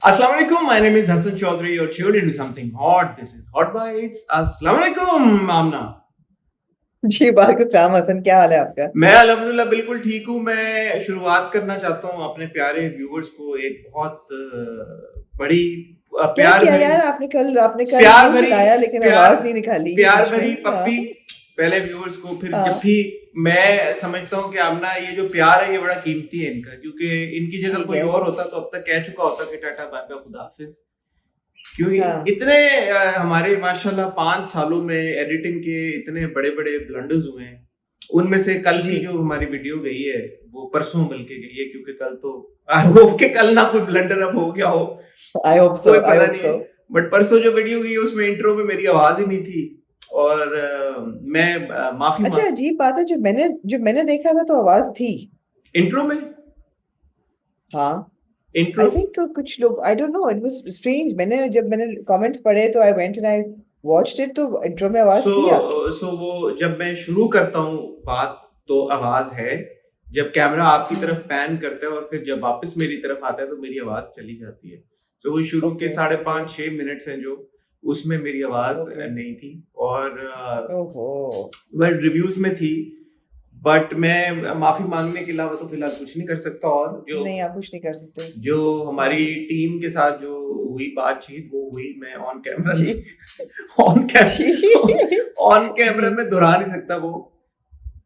Assalamu alaikum. My name is Hassan Chaudhary. You're tuned into something hot. This is Hot Bites. Assalamu alaikum, Amna. जी वालेकुम हसन, क्या हाल है आपका? मैं अल्हम्दुलिल्लाह बिल्कुल ठीक हूँ। मैं शुरुआत करना चाहता हूँ अपने प्यारे व्यूअर्स को एक बहुत बड़ी क्या प्यार किया भरी यार? आपने कल प्यार फोन भरी चलाया लेकिन प्यार आवाज नहीं निकाली प्यार बीच भरी में। हाँ पप्पी पहले व्यूअर्स को, फिर जब हाँ, भी मैं समझता हूँ कि आमना ये जो प्यार है ये बड़ा कीमती है इनका, क्योंकि इनकी जगह ठीक कोई है। और होता तो अब तक कह चुका होता कि टाटा बाय बाय खुदा हाफिज। क्योंकि हाँ इतने हमारे माशाल्लाह 5 सालों में एडिटिंग के इतने बड़े बड़े ब्लंडर्स हुए हैं। उनमें से कल जी, की जो हमारी वीडियो गई है वो परसों बल्कि गई है, क्योंकि कल तो आई होप के कल ना कोई ब्लंडर अब हो गया हो, आई होप सो, कोई आई पता होप नहीं है। सो। बट परसों जो वीडियो गई है उसमें इंट्रो में मेरी आवाज ही नहीं थी और मैं माफी अच्छा, मांग अजीब बात है, जो मैंने देखा था तो आवाज थी। इंट्रो में हाँ, इंट्रो आई थिंक कुछ लोग, आई don't no, it was strange. जब मैंने कमेंट्स पढ़े तो I went and I watched it, तो इंट्रो में आवाज सो थी आपकी। सो वो जब मैं शुरू करता हूँ बात तो आवाज है, जब कैमरा आपकी तरफ पैन करता है और फिर जब वापस मेरी तरफ आता है तो मेरी आवाज चली जाती है। तो वो शुरू के ओके साढ़े ओके पाँच 6 मिनट्स हैं जो उसमें मेरी आवाज ओके। नहीं थी और ओहो। वह रिव्यूज में थी। बट मैं माफी मांगने के अलावा तो फिलहाल कुछ नहीं कर सकता। और जो नहीं, आप कुछ नहीं कर सकते। जो हमारी हाँ टीम के साथ जो हुई बातचीत वो हुई, मैं ऑन कैमरा जी नहीं ऑन कैमरा जी ऑन जी कैमरा में दोहरा नहीं सकता वो।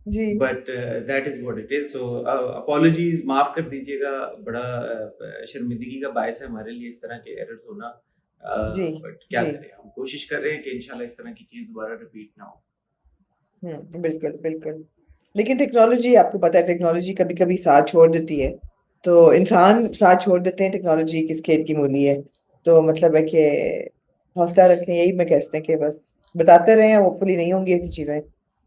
जी but that is what it is. So apologies, माफ कर दीजिएगा। बड़ा शर्मिंदगी का बायस है हमारे लिए इस तरह के एरर्स होना। जी बट क्या जी। करें, हम कोशिश कर रहे हैं कि इंशाल्लाह इस तरह की चीज दोबारा रिपीट ना हो। बिल्कुल बिल्कुल। लेकिन टेक्नोलॉजी, आपको पता है, टेक्नोलॉजी कभी कभी साथ छोड़ देती है। तो इंसान साथ छोड़ देते हैं, टेक्नोलॉजी किस खेत की मूली है। तो मतलब है कि हौसला रखें, यही मैं कहते हैं कि बस बताते रहें। होपफुली नहीं होंगी ऐसी चीजें,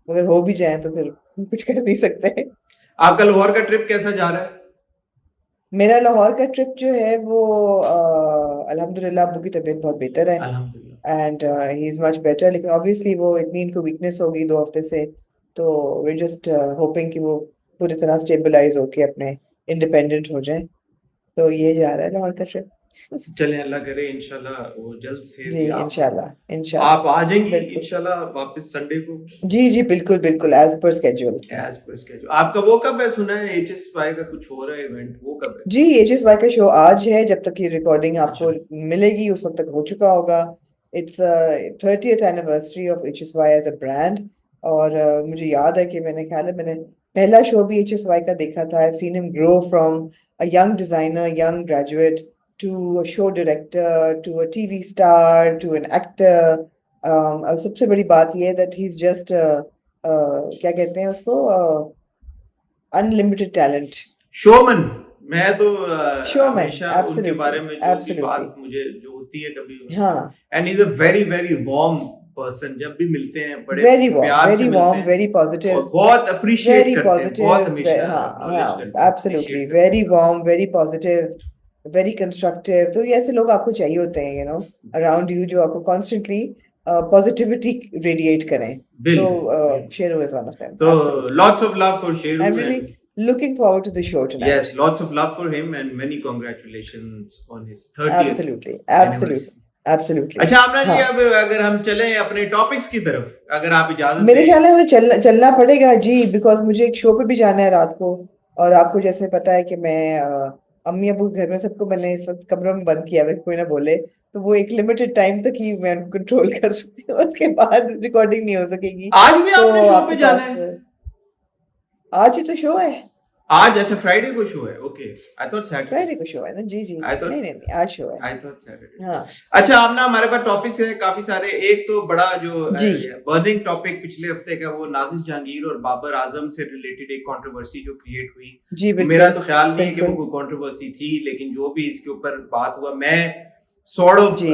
मगर हो भी जाएं तो फिर कुछ कर नहीं सकते। आपका लाहौर का ट्रिप कैसा जा रहा है? मेरा लाहौर का ट्रिप जो है वो अल्हम्दुलिल्लाह अब्बू की तबीयत बहुत बेहतर है। अल्हम्दुलिल्लाह। And he is much better, लेकिन ऑब्वियसली वो इतनी इनको वीकनेस हो गई 2 हफ्ते से। तो वी जस्ट होपिंग कि वो पूरी तरह स्टेबलाइज होके अपने इंडिपेंडेंट हो जाए। तो ये जा रहा है लाहौर का ट्रिप। चलें, अल्लाह करे इंशाल्लाह वो जल्द जी सेहतयाब हो। इंशाल्लाह आप आ इंशाल्लाह जाएंगी बिल्कुल। इंशाल्लाह वापस संडे को? जी जी बिल्कुल बिल्कुल, as per schedule. As per schedule. आपका वो कब है? सुना है HSY का कुछ हो रहा है इवेंट, वो कब है? जी, HSY का शो आज है। जब तक ये रिकॉर्डिंग अच्छा। आपको मिलेगी उस वक्त तक हो चुका होगा। It's 30th anniversary of HSY as a brand. और मुझे याद है कि मैंने ख्याल है मैंने पहला शो भी HSY का देखा था। I seen him grow from a young designer, young graduate, to a show director, to a TV star, to an actor. सबसे बड़ी बात यह है दैट ही इज जस्ट क्या कहते हैं उसको, अनलिमिटेड टैलेंट। शोमन। मैं तो शोमैन, हमेशा उनके एब्सोल्युटली बारे में जो भी एब्सोल्युटली। बात मुझे जो होती है कभी, हाँ, and is a very very warm person. जब भी मिलते हैं बड़े वेरी वार्म, प्यार से वेरी मिलते वार्म, हैं वेरी पॉजिटिव, और बहुत अप्रिशिएट वेरी करते हैं, बहुत पॉजिटिव। हमेशा हाँ अक्नॉलेज करते हाँ हैं, एब्सोल्युटली, अप्रिशिएट करते वेरी हैं। Warm, very positive, very constructive. तो ये ऐसे लोग आपको चाहिए होते हैं, अराउंड यू, जो आपको कॉन्स्टेंटली पॉजिटिविटी रेडिएट करें। तो बिल्कुल बिल्कुल। Sheru is one of them, तो absolutely. Lots of love for I Sheru am really and looking forward to the show yes, tonight. lots of love for him and many congratulations on his 30th absolutely absolutely anniversary. Absolutely. अच्छा आमना जी, हाँ, अब अगर हम चलें अपने topics की तरफ, अगर आप इजाजत मेरे दें। ख्याल है हमें चलना पड़ेगा जी, बिकॉज मुझे एक शो पे भी जाना है रात को। और आपको जैसे पता है कि मैं अम्मी अबू के घर में सबको मैंने इस वक्त कमरों में बंद किया हुआ है, कोई ना बोले। तो वो एक लिमिटेड टाइम तक ही मैं उनको कंट्रोल कर सकती हूँ, उसके बाद रिकॉर्डिंग नहीं हो सकेगी। आज भी तो आपने शो पे आपके जाना पास है? आज ही तो शो है। आज? अच्छा, फ्राइडे को शो है। Okay, I thought Saturday. Friday को शो है ना? जी जी, आई नहीं थॉट नहीं नहीं, आज शो है। I thought Saturday. हाँ अच्छा आमना, हमारे पास टॉपिक्स है काफी सारे। एक तो बड़ा जो जी बर्निंग टॉपिक पिछले हफ्ते का, वो नाजिश जहांगीर और बाबर आजम से रिलेटेड एक कंट्रोवर्सी जो क्रिएट हुई। जी मेरा बिल्कुल तो ख्याल नहीं है कि वो बिल्कुल। कोई कंट्रोवर्सी थी, लेकिन जो भी इसके ऊपर बात हुआ, मैं सॉर्ट ऑफ जी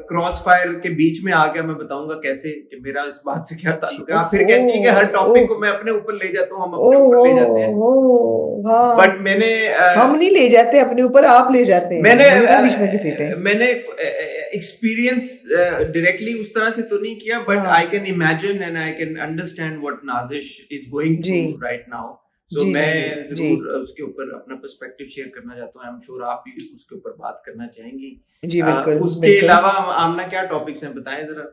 क्रॉस फायर के बीच में आ गया। मैं बताऊंगा कैसे कि मेरा इस बात से क्या जी। ताल्लुक है। आप फिर ओहो। कहती है कि हर टॉपिक को ओह। मैं अपने ऊपर ले जाता हूँ, हम अपने ऊपर ओहो। ले जाते हैं। हो। बट हाँ, मैंने हम नहीं ले जाते अपने ऊपर, आप ले जाते हैं। मैंने हमें ना बीच में घसीटे। मैंने एक्सपीरियंस डायरेक्टली उस तरह से तो नहीं किया, बट आई हाँ can imagine and I can understand what Nazish is going जी थ्रू राइट नाउ। सो जी जी मैं जी जी जरूर उसके ऊपर अपना पर्सपेक्टिव शेयर करना चाहता हूँ। आई एम श्योर आप भी उसके ऊपर बात करना चाहेंगी। जी बिल्कुल उसके बिल्कुल। अलावा आमना क्या टॉपिक्स हैं, बताएं जरा।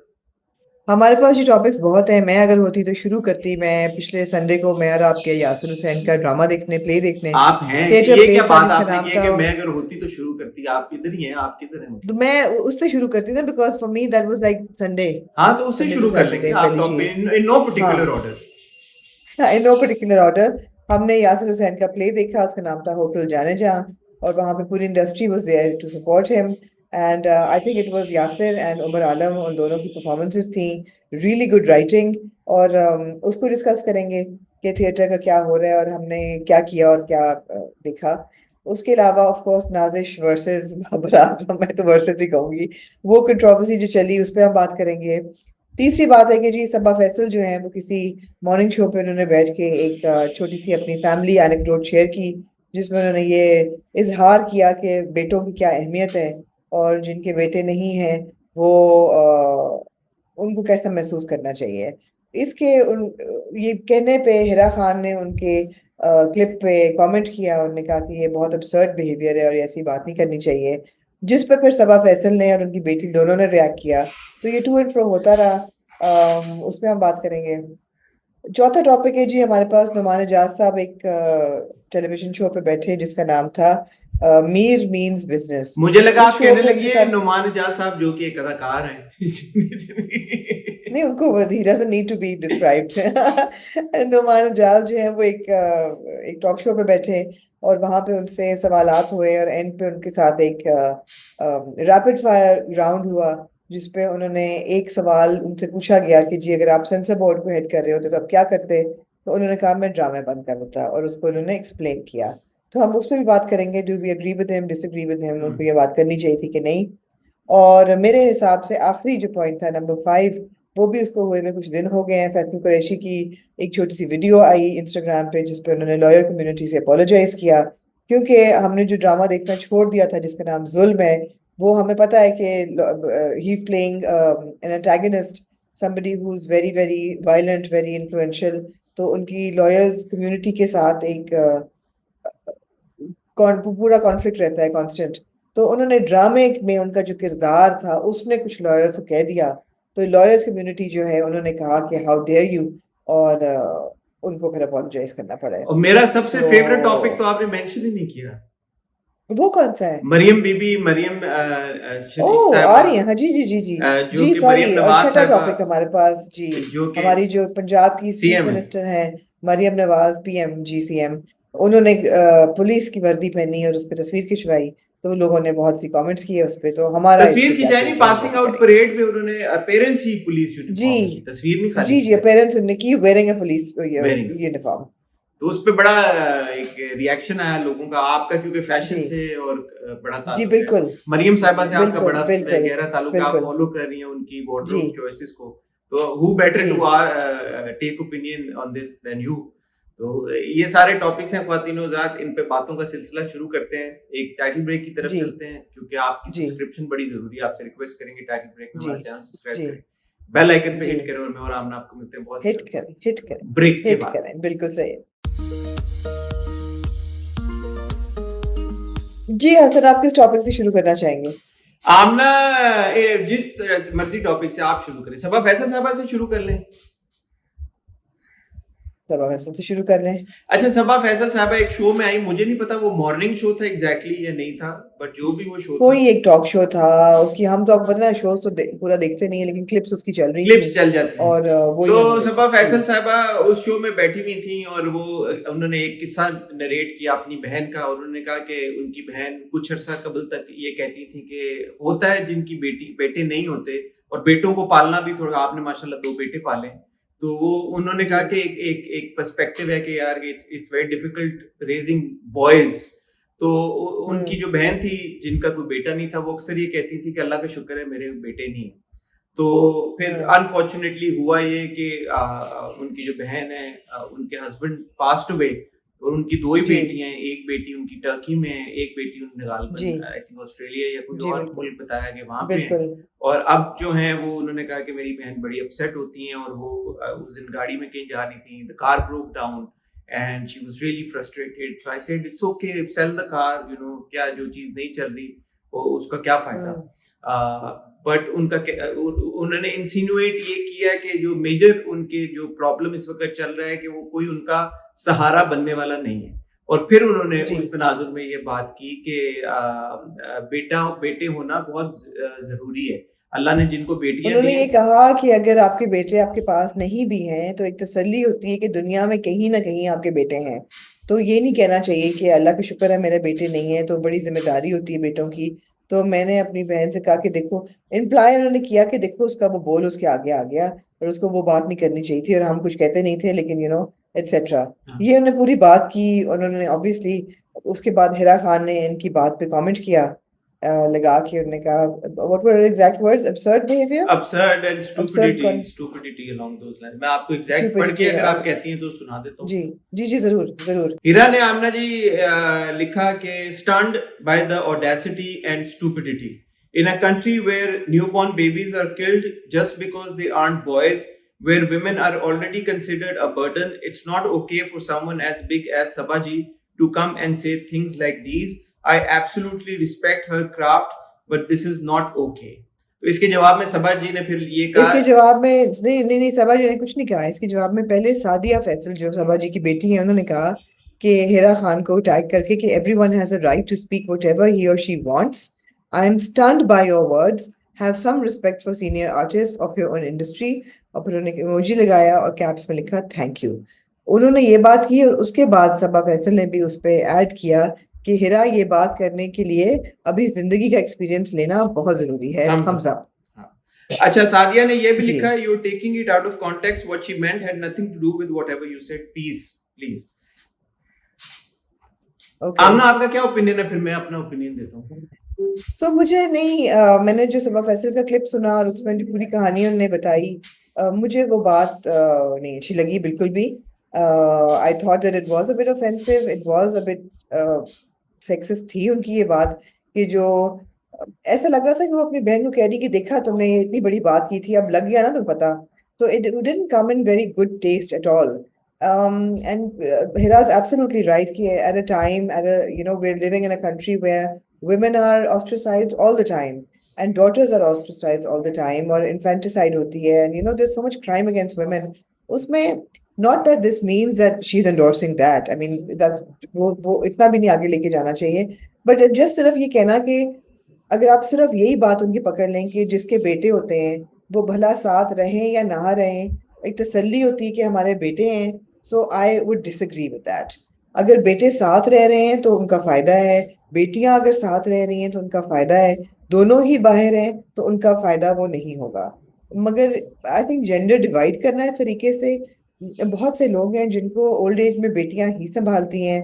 हमारे पास ये टॉपिक्स बहुत हैं। मैं अगर होती तो शुरू करती। मैं पिछले संडे को मैं और आपके यासिर हुसैन का ड्रामा देखने, प्ले देखने आप हैं कि थिएटर ये प्ले क्या था बात जिसका आपने की नाम है था। कि मैं अगर होती तो शुरू करती, आप किधर ही हैं, आप किधर हैं तो मतलब। मैं उससे शुरू करती ना, because for me that was like Sunday, हाँ तो उससे संडे टू शुरू कर लेंगे सैटरडे आप पहली टॉपिक चीज। इन नो हाँ, particular order. In no particular order. हमने यासिर हुसैन का प्ले देखा, उसका नाम था होटल जाने जा, और वहां पे पूरी industry was there to support him. And I think it was Yasir and Umar Alam, उन दोनों की परफॉर्मेंसेस थी, रियली गुड राइटिंग। और उसको डिस्कस करेंगे कि थिएटर का क्या हो रहा है और हमने क्या किया और क्या देखा। उसके अलावा ऑफ कोर्स नाजिश वर्सेस बाबरात, मैं तो वर्सेस ही कहूंगी, वो कंट्रोवर्सी जो चली उस पर हम बात करेंगे। तीसरी बात है कि जी सबा फैसल जो है वो किसी मॉर्निंग शो पे उन्होंने बैठ के एक छोटी सी अपनी फैमिली एनेक्डोट शेयर की, जिसमें उन्होंने ये इजहार किया कि बेटों की क्या अहमियत है और जिनके बेटे नहीं हैं वो उनको कैसा महसूस करना चाहिए। इसके उन ये कहने पे हिरा खान ने उनके क्लिप पे कमेंट किया। उन्होंने कहा कि ये बहुत absurd बिहेवियर है और ये ऐसी बात नहीं करनी चाहिए, जिस पर फिर सबा फैसल ने और उनकी बेटी दोनों ने रिएक्ट किया। तो ये टू एंड फ्रो होता रहा। उसमें हम बात करेंगे। चौथा टॉपिक है जी हमारे पास नुमान इजाज साहब एक टेलीविजन शो पे बैठे जिसका नाम था मीर मीन्स बिजनेस। मुझे लगा उस आप शो कहने पे लगी उनके है साथ, नुमान इजाज साहब जो कि एक अदाकार हैं। नहीं उनको ही doesn't need to be described. Nauman Ijaz जो है वो एक टॉक शो पे बैठे और वहां पे उनसे सवालात हुए और एंड पे उनके साथ एक रैपिड फायर राउंड हुआ, जिसपे उन्होंने एक सवाल उनसे पूछा गया कि जी अगर आप सेंसर बोर्ड को हेड कर रहे होते तो आप क्या करते। तो उन्होंने कहा मैं ड्रामे बंद कर देता, और उसको उन्होंने एक्सप्लेन किया। तो हम उस पर भी बात करेंगे, do we agree with him, disagree with him, उनको ये बात करनी चाहिए थी कि नहीं। और मेरे हिसाब से आखिरी जो पॉइंट था नंबर 5, वो भी उसको हुए में कुछ दिन हो गए हैं। फैसल कुरैशी की एक छोटी सी वीडियो आई इंस्टाग्राम पे जिस पे उन्होंने लॉयर कम्युनिटी से अपोलोजाइज किया, क्योंकि हमने जो ड्रामा देखना छोड़ दिया था जिसका नाम जुल्म है, वो हमें पता है कि he is playing an antagonist, somebody who's very very violent, very influential। तो उनकी लॉयर्स कम्युनिटी के साथ एक पूरा कॉन्फ्लिक्ट रहता है कांस्टेंट। तो उन्होंने ड्रामे में उनका जो किरदार था उसने कुछ लॉयर्स को कह दिया। तो लॉयर्स कम्युनिटी जो है उन्होंने कहा कि हाउ डेयर यू, और उनको फिर अपोलोजाइज करना पड़ा है। और मेरा सबसे फेवरेट टॉपिक तो तो आपने मेंशन ही नहीं किया। वो कौन सा है? मरियम बीबी, मरियम शरीफ ओह आ साहबा, रही है, हाँ जी जी जी जी जो जी, कि सॉरी। मरियम और नवाज छठा साहबा, टॉपिक हमारे पास जी, जो कि हमारी जो पंजाब की चीफ सीएम है। मिनिस्टर हैं मरियम नवाज, पीएम जी सीएम, उन्होंने पुलिस की वर्दी पहनी और उस पर तस्वीर खिंचवाई। तो लोगों ने बहुत सी कमेंट्स किए उस पर। तो हमारा इस तस्वीर पे क्या खिंचाई नहीं, take है हम वो पासिंग भी आउट करेंगे। परेड में उन्होंने अपेरेंस ही पुलिस जी यूनिफॉर्म में की, तस्वीर नहीं खाली जी जी, खिंचाई। अपेरेंस उन्होंने की वेयरिंग ए पुलिस वेरी, यूनिफॉर्म। तो उस पे बड़ा एक रिएक्शन आया लोगों का, आपका क्योंकि फैशन जी से और बड़ा जी ताल्लुक है, बिल्कुल मरियम साहिबा से आपका बिल्कुल बड़ा बिल्कुल गहरा ताल्लुक है, आप बिल्कुल। फॉलो कर रही हैं उनकी जी वार्डरोब चॉइसेस को। तो हु बेटर जी to take opinion on this than you. तो ये सारे टॉपिक्स हैं ख्वातीन हज़रात, इन पे बातों का सिलसिला शुरू करते हैं। एक टाइटल ब्रेक की तरफ जी चलते हैं क्योंकि आपकी जी सब्सक्रिप्शन बड़ी जरूरी है। आपसे रिक्वेस्ट करेंगे टाइटल ब्रेक में जी हमारे चैनल सब्सक्राइब जी करें, बेल आइकन पे जी, हिट करें, और मैं और आमना आपको मिलते हैं बहुत हिट जल्द करें हिट करें ब्रेक के हिट बाद। करें, बिल्कुल सही। जी हसन, आप किस टॉपिक से शुरू करना चाहेंगे? आमना जिस मर्जी टॉपिक से आप शुरू करें, सबा फैसल साहबा से शुरू कर लें। सबा फैसल से शुरू कर लें। अच्छा, सबा फैसल साहबा एक शो में आई, मुझे नहीं पता वो मॉर्निंग शो था एग्जैक्टली या नहीं था, बट जो भी वो शो था, कोई एक टॉक शो था उसकी, हम तो आपको पता है शोज तो पूरा देखते नहीं है, लेकिन क्लिप्स उसकी चल रही थी क्लिप्स चल जाते हैं। और वही तो हमने देखा सबा जी फैसल साहबा उस शो में बैठी हुई थी और वो उन्होंने एक किस्सा नरेट किया अपनी बहन का, और उन्होंने कहा कि उनकी बहन कुछ अरसा कबल तक ये कहती थी कि होता है जिनकी बेटे नहीं होते और बेटों को पालना भी थोड़ा, आपने माशाल्लाह 2 बेटे पाले, तो वो उन्होंने जी कहा कि एक पर्सपेक्टिव है कि यार it's very difficult raising boys. तो उनकी जो बहन थी जिनका कोई बेटा नहीं था, वो अक्सर ये कहती थी कि अल्लाह का शुक्र है मेरे बेटे नहीं है। तो फिर हम्म अनफॉर्चुनेटली हुआ ये कि उनकी जो बहन है, उनके हस्बैंड पास्ट अवे, और उनकी 2 ही जी बेटियां हैं, एक बेटी उनकी टर्की में है, एक बेटी उन्होंने जी गालिबन आई थिंक ऑस्ट्रेलिया या कोई जी और बिल्कुल मुल्क बताया कि वहां पे है। बिल्कुल और अब जो है वो उन्होंने कहा कि मेरी बहन बड़ी अपसेट होती हैं, और वो उस दिन गाड़ी में कहीं जा रही थी, the car broke down and she was really frustrated. So I said, it's okay, sell the car, you know, क्या जो चीज नहीं चल रही वो उसका क्या फायदा. बट उन्होंने इंसिनुएट ये किया कि जो मेजर उनके जो प्रॉब्लम इस वक्त चल रहा है कि वो कोई उनका सहारा बनने वाला नहीं है. और फिर उन्होंने उस तनाजुर में ये बात की कि बेटे होना बहुत जरूरी है. अल्लाह ने जिनको बेटियां उन्होंने ये कहा कि अगर आपके बेटे आपके पास नहीं भी हैं तो एक तसल्ली होती है कि दुनिया में कहीं ना कहीं आपके बेटे हैं. तो ये नहीं कहना चाहिए कि अल्लाह का शुक्र है मेरे बेटे नहीं है. तो बड़ी जिम्मेदारी होती है बेटों की. तो मैंने अपनी बहन से कहा कि देखो, इम्प्लाई उन्होंने किया कि देखो उसका वो बोल उसके आगे आ गया और उसको वो बात नहीं करनी चाहिए थी और हम कुछ कहते नहीं थे, लेकिन एटसेट्रा. ये उन्होंने पूरी बात की. उन्होंने ऑब्वियसली उसके बाद हिरा खान ने इनकी बात पे कमेंट किया, लगा के उन्होंने कहा, what were exact words, absurd behavior, absurd and stupidity along those lines. मैं आपको एग्जैक्ट पढ़ के अगर आप कहती हैं तो सुना देता हूँ. जी जी जी जरूर जरूर. हिरा ने आमना जी लिखा कि stunned by the audacity and stupidity in a country where newborn babies are killed just because they aren't boys, where women are already considered a burden, it's not okay for someone as big as Sabaji to come and say things like these. I absolutely respect her craft, but this is not okay. तो इसके जवाब में सबा जी ने फिर ये कहा. इसके जवाब में नहीं सबा जी ने कुछ नहीं कहा. इसके जवाब में पहले सादिया फैसल जो सबा जी की बेटी है उन्होंने कहा कि हिरा खान को टैग करके कि everyone has a right to speak whatever he or she wants. I am stunned by your words. Have some respect for senior artists of your own industry. और फिर उन्होंने इमोजी लगाया और कैप्स में लिखा थैंक यू. उन्होंने ये बात की और उसके बाद सबा फैसल ने भी उस पर ऐड किया कि हिरा ये बात करने के लिए अभी जिंदगी का एक्सपीरियंस लेना बहुत जरूरी है. Thumbs up. अच्छा, सादिया ने ये भी लिखा, you taking it out of context, what she meant had nothing to do with whatever you said, please. Aamna आपका क्या ओपिनियन है? फिर मैं अपना ओपिनियन देता हूँ. सो मुझे नहीं मैंने जो सबा फैसल का क्लिप सुना और उसमें जो पूरी कहानी उन्होंने बताई, मुझे वो बात नहीं अच्छी लगी बिल्कुल भी. I thought that it was a bit offensive, it was a bit sexist थी उनकी ये बात कि जो ऐसा लग रहा था कि वो अपनी बहन को कह रही कि देखा तुमने ये इतनी बड़ी बात की थी, अब लग गया ना तो पता. तो it didn't come in very good taste at all. And Hira's absolutely right कि at a time, we're living in a country where women are ostracized all the time and daughters are ostracized all the time और infanticide होती है and there's so much crime against women. उसमें not that this means that she's endorsing that. I mean that's वो इतना भी नहीं आगे लेके जाना चाहिए. But just सिर्फ ये कहना कि अगर आप सिर्फ यही बात उनकी पकड़ लें कि जिसके बेटे होते हैं वो भला साथ रहें या ना रहें, एक तसल्ली होती है कि हमारे बेटे हैं. So I would disagree with that. अगर बेटे साथ रह रहे हैं तो उनका फायदा है, बेटियां अगर साथ रह रही हैं तो उनका फायदा है, दोनों ही बाहर हैं तो उनका फायदा वो नहीं होगा. मगर आई थिंक जेंडर डिवाइड करना इस तरीके से, बहुत से लोग हैं जिनको ओल्ड एज में बेटियां ही संभालती हैं,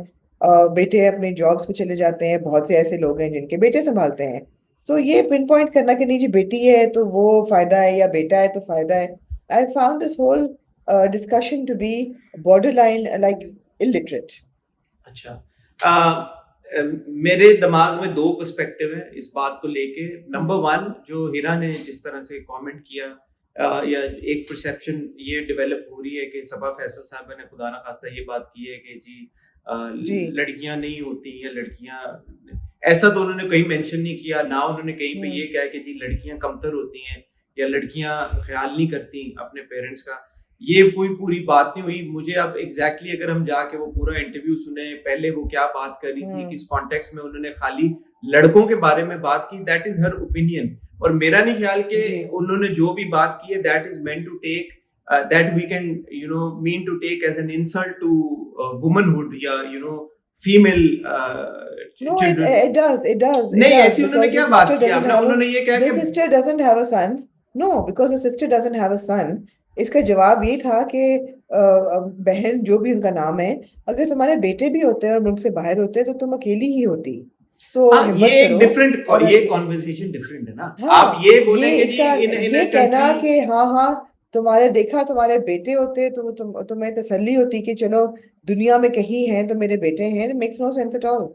बेटे अपने जॉब्स पे चले जाते हैं. बहुत से ऐसे लोग हैं जिनके बेटे संभालते हैं. सो ये पिन पॉइंट करना कि नहीं जी बेटी है तो वो फायदा है या बेटा है तो फायदा है, I found this whole discussion to be borderline like illiterate. अच्छा, मेरे दिमाग में दो पर्सपेक्टिव है इस बात को लेके. नंबर वन, जो हिरा ने जिस तरह से कमेंट किया या एक परसेप्शन ये डेवलप हो रही है कि सबा फैसल साहब ने खुदा ना खास्ता ये बात की है कि जी लड़कियां नहीं होती या लड़कियां, ऐसा तो उन्होंने कहीं मेंशन नहीं किया ना. उन्होंने कहीं पे ये कहा कि जी लड़कियां कमतर होती हैं या लड़कियां ख्याल नहीं करती अपने पेरेंट्स का. ये कोई पूरी बात नहीं हुई. मुझे अब एग्जैक्टली अगर हम जाके वो पूरा इंटरव्यू सुने, पहले वो क्या बात कर रही थी, किस कॉन्टेक्स्ट में उन्होंने खाली लड़कों के बारे में बात की, दैट इज हर ओपिनियन. और मेरा नहीं ख्याल कि उन्होंने जो भी बात की है that is meant to take that we can mean to take as an insult to womanhood या फीमेल. No, it does. नहीं, ऐसी उन्होंने क्या बात की? उन्होंने ये कहा कि the sister doesn't have a son. No, because the sister doesn't have a son. इसका जवाब ये था कि बहन जो भी उनका नाम है, अगर तुम्हारे बेटे भी होते हैं और मुल्क से बाहर होते हैं तो तुम अकेली ही होती. सो ये एक डिफरेंट, ये कॉन्वर्सेशन डिफरेंट है ना. आप ये बोले कि ये कहना कि हाँ तुम्हारे बेटे होते तो तुम्हें तसल्ली होती कि चलो दुनिया में कहीं हैं तो मेरे बेटे हैं, makes no sense at all.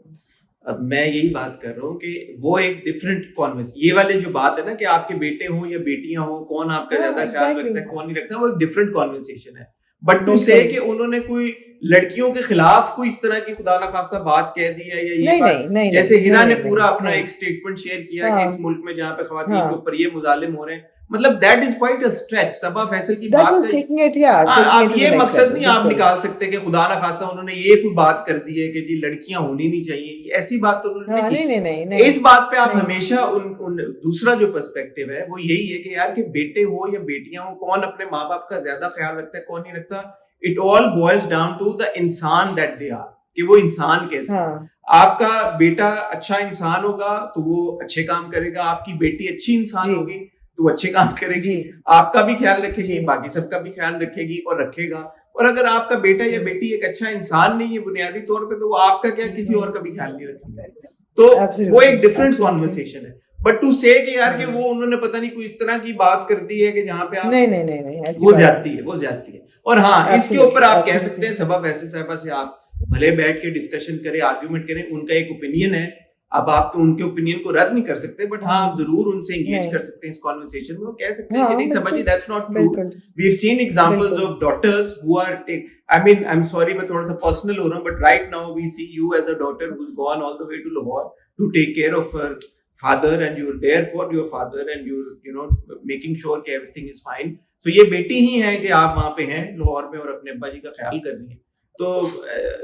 अब मैं यही बात कर रहा हूँ कि वो एक डिफरेंट कॉन्वर्सेशन, ये वाले जो बात है ना कि आपके बेटे हो या बेटियां हो, कौन आपका ज्यादा ख्याल रखता है कौन नहीं रखता, वो एक डिफरेंट कॉन्वर्सेशन है. बट टू से कि उन्होंने कोई लड़कियों के खिलाफ कोई इस तरह की खुदा ना खास्ता बात कह दी है, या ये नहीं बात नहीं नहीं जैसे नहीं हिना नहीं ने नहीं पूरा अपना नहीं एक स्टेटमेंट शेयर किया कि इस हाँ मुल्क में जहाँ पे खवातीन के हाँ ऊपर ये मुजालिम हो रहे हैं, मतलब that is quite a stretch. Saba Faisal की that बात was का taking it yeah taking आप it to ये the next मकसद level नहीं आप बिल्कुल निकाल सकते कि खुदा ना खास्ता उन्होंने ये कोई बात कर दी है कि जी लड़कियां होनी नहीं चाहिए, ऐसी बात तो उन्होंने हाँ नहीं नहीं नहीं नहीं की। नहीं इस बात पे आप नहीं हमेशा उन दूसरा जो पर्सपेक्टिव है वो यही है कि यार कि बेटे हो या बेटियां हो, कौन अपने माँ बाप का ज्यादा ख्याल रखता है कौन नहीं रखता। It all boils down to the इंसान दैट दे आर, कि वो इंसान कैसे। हाँ आपका बेटा अच्छा इंसान होगा तो वो अच्छे काम करेगा, आपकी बेटी अच्छी इंसान जी होगी तो वो अच्छे काम करेगी, जी आपका भी ख्याल रखेगी, जी बाकी सबका भी ख्याल रखेगी और रखेगा। और अगर आपका बेटा या बेटी एक अच्छा इंसान नहीं है बुनियादी तौर पे, तो वो आपका क्या किसी और का भी ख्याल नहीं रखेगा। तो वो एब्सोल्युटली एक डिफरेंट एब्सोल्युटली कॉन्वर्सेशन है। बट टू से कि यार कि हाँ वो उन्होंने पता नहीं कोई इस तरह की बात कर दी है कि जहां पे आप, नहीं नहीं नहीं नहीं ऐसी वो बात ज्यादती नहीं है, वो ज्यादती है। और हाँ, इसके ऊपर एब्सोल्युटली आप कह सकते एब्सोल्युटली हैं सबा फैसल साहिबा से आप भले बैठ के डिस्कशन करें, आर्ग्यूमेंट करें, उनका एक ओपिनियन है। अब आप तो उनके ओपिनियन को रद्द नहीं कर सकते, बट हाँ आप जरूर उनसे एंगेज कर नहीं सकते हैं इस कॉन्वर्सेशन में और कह सकते हैं कि हाँ नहीं सबा जी बिल्कुल दैट्स नॉट ट्रू। बिल्कुल वी हैव सीन एग्जांपल्स बिल्कुल of daughters who are take, I mean I am sorry मैं थोड़ा सा पर्सनल हो रहा हूँ, but right now we see you as a daughter who has gone all the way to Lahore to take care of her father, and you're there for your father, and you're you know making sure कि everything is fine. So ये बेटी ही है कि आप वहाँ पे हैं लाहौर में और अपने अब्बा जी का ख्याल कर रही हैं। तो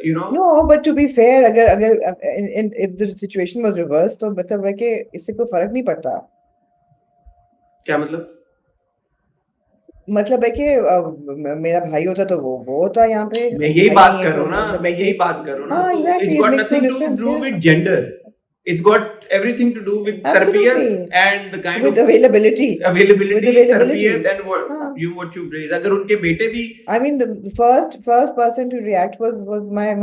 you know no but to be fair अगर अगर if the situation was reversed तो मतलब है कि इससे कोई फर्क नहीं पड़ता। क्या मतलब? मतलब है कि मेरा भाई होता तो वो होता यहाँ पे, मैं अब यही भाई बात नहीं है कर रहा तो हूँ ना, मतलब मैं है यही कि बात कर रहा हूँ ना। हाँ तो it's exactly it got makes no nothing to difference do या with gender. It's got everything to do with absolutely tarbiyat and the kind with of availability with availability, availability tarbiyat and हाँ what you raise. अगर उनके बेटे भी I mean, the first person to react was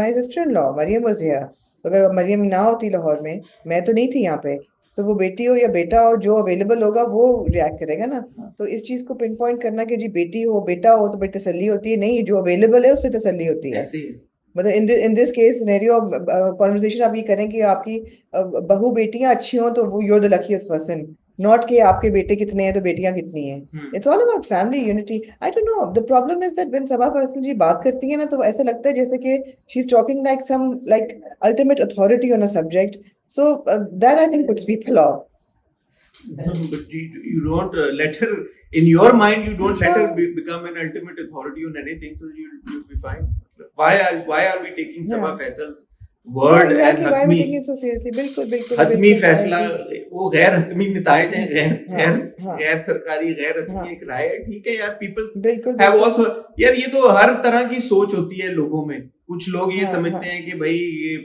my sister-in-law. Mariam was here. अगर मरियम ना होती लाहौर में, मैं तो नहीं थी यहाँ पे, तो वो बेटी हो या बेटा हो जो अवेलेबल होगा वो रिएक्ट करेगा ना। तो इस चीज को पिन पॉइंट करना कि जी बेटी हो बेटा हो तो बड़ी तसल्ली होती है, नहीं जो अवेलेबल है उससे तसल्ली होती है। ऐसे ही है। मतलब in this case scenario conversation आप ये करें कि आपकी बहू बेटियां अच्छी हों तो वो you're the luckiest person, not कि आपके बेटे कितने हैं तो बेटियां कितनी हैं। It's all about family unity. I don't know the problem is that when Saba Faisal ji बात करती है ना तो ऐसा लगता है जैसे कि she is talking like some like ultimate authority on a subject, so that I think puts people off. But you don't let her, in your mind, you don't let her हाँ become an ultimate authority on anything, so you'll be fine. Why are we taking Sabah हाँ Faisal's हाँ word as exactly why we hatmi? Taking so seriously बिल्कुल बिल्कुल हतमी बिल्कुल आई फैसला, agree. वो गैर हतमी नतायज हैं, गैर हाँ गैर हाँ गैर सरकारी गैर हाँ हतमी एक राय है, ठीक है यार। पीपल बिल्कुल हैव बिल्कुल आल्सो, यार ये तो हर तरह की सोच होती है लोगों में। कुछ लोग ये हाँ समझते हाँ हैं कि भाई ये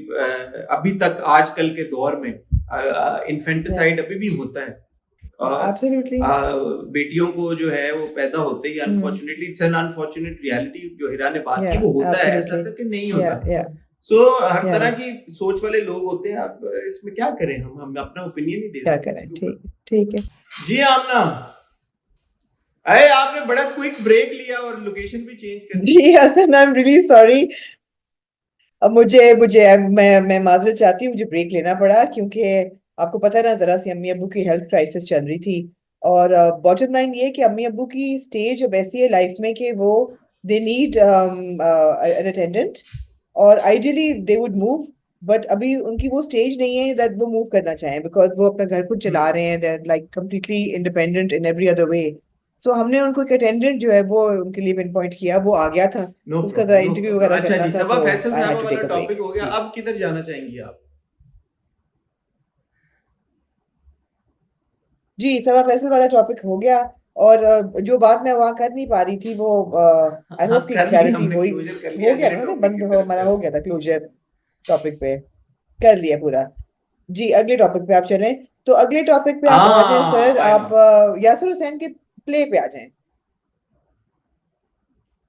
अभी तक आजकल के दौर में इन्फेंटिसाइड अभी भी होता है। एब्सोल्युटली बेटियों को जो है वो पैदा होते ही, unfortunately it's an unfortunate reality, जो हिरा ने बात की yeah वो होता है, ऐसा absolutely तो कि नहीं yeah होता। yeah सो हर yeah तरह की सोच वाले लोग होते हैं। आप इसमें क्या करें, हम अपना ओपिनियन ही दे क्या सकते हैं करें इसके ऊपर। ठीक है। जी आमना, अरे आपने बड़ा क्विक ब्रेक लिया और लोकेशन भी चेंज कर दी। जी Hasan I am really sorry. अब मुझे मुझे मैं माजरत चाहती हूँ, मुझे ब्रेक लेना पड़ा क्योंकि आपको पता है ना जरा सी अम्मी अब्बू की हेल्थ क्राइसिस चल रही थी। और बॉटम लाइन ये कि अम्मी अब्बू की स्टेज अब ऐसी है लाइफ में कि वो दे नीड एन अटेंडेंट और ideally they would move, but अभी उनकी वो स्टेज नहीं है दैट वो मूव करना चाहें बिकॉज वो अपना घर खुद चला रहे हैं, they are like completely independent in every other way. So हमने उनको एक अटेंडेंट जो है वो उनके लिए पिन पॉइंट किया, वो आ गया था, नो उसका जरा प्रॉब्लम, नो इंटरव्यू प्रॉब्लम। वगैरह अच्छा करना जी, था सबा तो फैसल आई हैड साहब टू वाला टेक अ टॉपिक ब्रेक हो गया, जी। अब किधर जाना चाहेंगी आप? जी सबा फैसल वाला टॉपिक हो गया। और जो बात मैं वहां कर नहीं पा रही थी वो आई हाँ होप कि कर लिया क्लैरिटी हमने, हो क्लोजर कर लिया, हो गया अगले ना, टॉपिक बंद की हो तरफ हमारा हो चलते गया हैं। था क्लोजर टॉपिक पे, कर लिया पूरा। जी अगले टॉपिक पे आप चलें, तो अगले टॉपिक पे आप आ जाएं सर, आई नो। आप यासिर हुसैन के प्ले पे आ जाएं।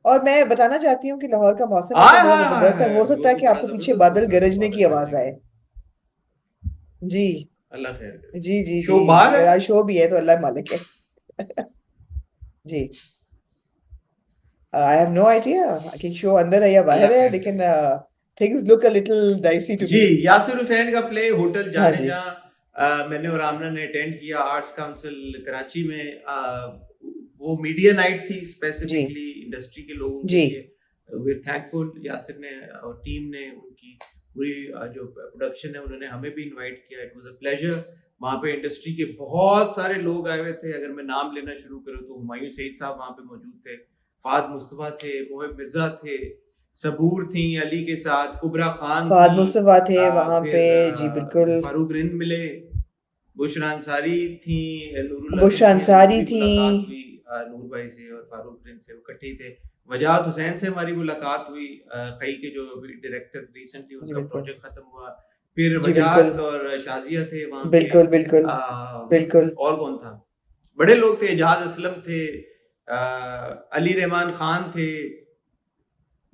और मैं बताना चाहती हूँ कि लाहौर का मौसम इस हाय समय बड़ा हाय हाय जबरदस्त है, हाय, हो वो सकता है तो कि बड़ा आपको पीछे जबरदस्त बादल होगा गरजने लाहौर की में आवाज जी। आए। जी अल्लाह खैर करे। जी जी शो जी बाहर जी है? और आज शो भी है तो अल्लाह मालिक है। जी आई हैव नो आइडिया कि शो अंदर है या अल्लाह बाहर है, खैर लेकिन करे। Things look a little dicey to जी, मी। यासिर हुसैन का प्ले होटल हाँ जाने जी जा, मैंने और आमना ने अटेंड किया आर्ट्स काउंसिल कराची में। वो मीडिया नाइट थी जी स्पेसिफिकली इंडस्ट्री के लोगों के जी लिए। वी आर थैंकफुल यासिर ने और टीम ने, उनकी पूरी जो प्रोडक्शन है उन्होंने हमें भी इनवाइट किया। It was a pleasure. वहाँ पे इंडस्ट्री के बहुत सारे लोग आए हुए थे। अगर मैं नाम लेना शुरू करूँ तो हुमायूं सईद साहब वहाँ पे मौजूद थे, फाद मुस्तफा थे, मोहिब मिर्जा थे, सबूर थी अली के साथ, कुबरा खान फहद थी, मुस्तफा थे वहां पे, फिर जी बिल्कुल। फारूक रिंद मिले, बुशरा अंसारी थी, नूरुल्लाह बुशरा सिद्दीकी, हमारी अंसारी भी थी। मुलाकात हुई नूर भाई से और फारूक रिंद से, वो इकट्ठे ही थे। वजाहत हुसैन से हमारी मुलाकात हुई, कई के जो डायरेक्टर रिसेंटली जी उनका बिल्कुल। प्रोजेक्ट खत्म हुआ। फिर जी बिल्कुल वजाहत और शाजिया थे वहाँ पे। बिल्कुल बिल्कुल बिल्कुल। और कौन था? बड़े लोग थे, एजाज असलम थे, अली रहमान खान थे,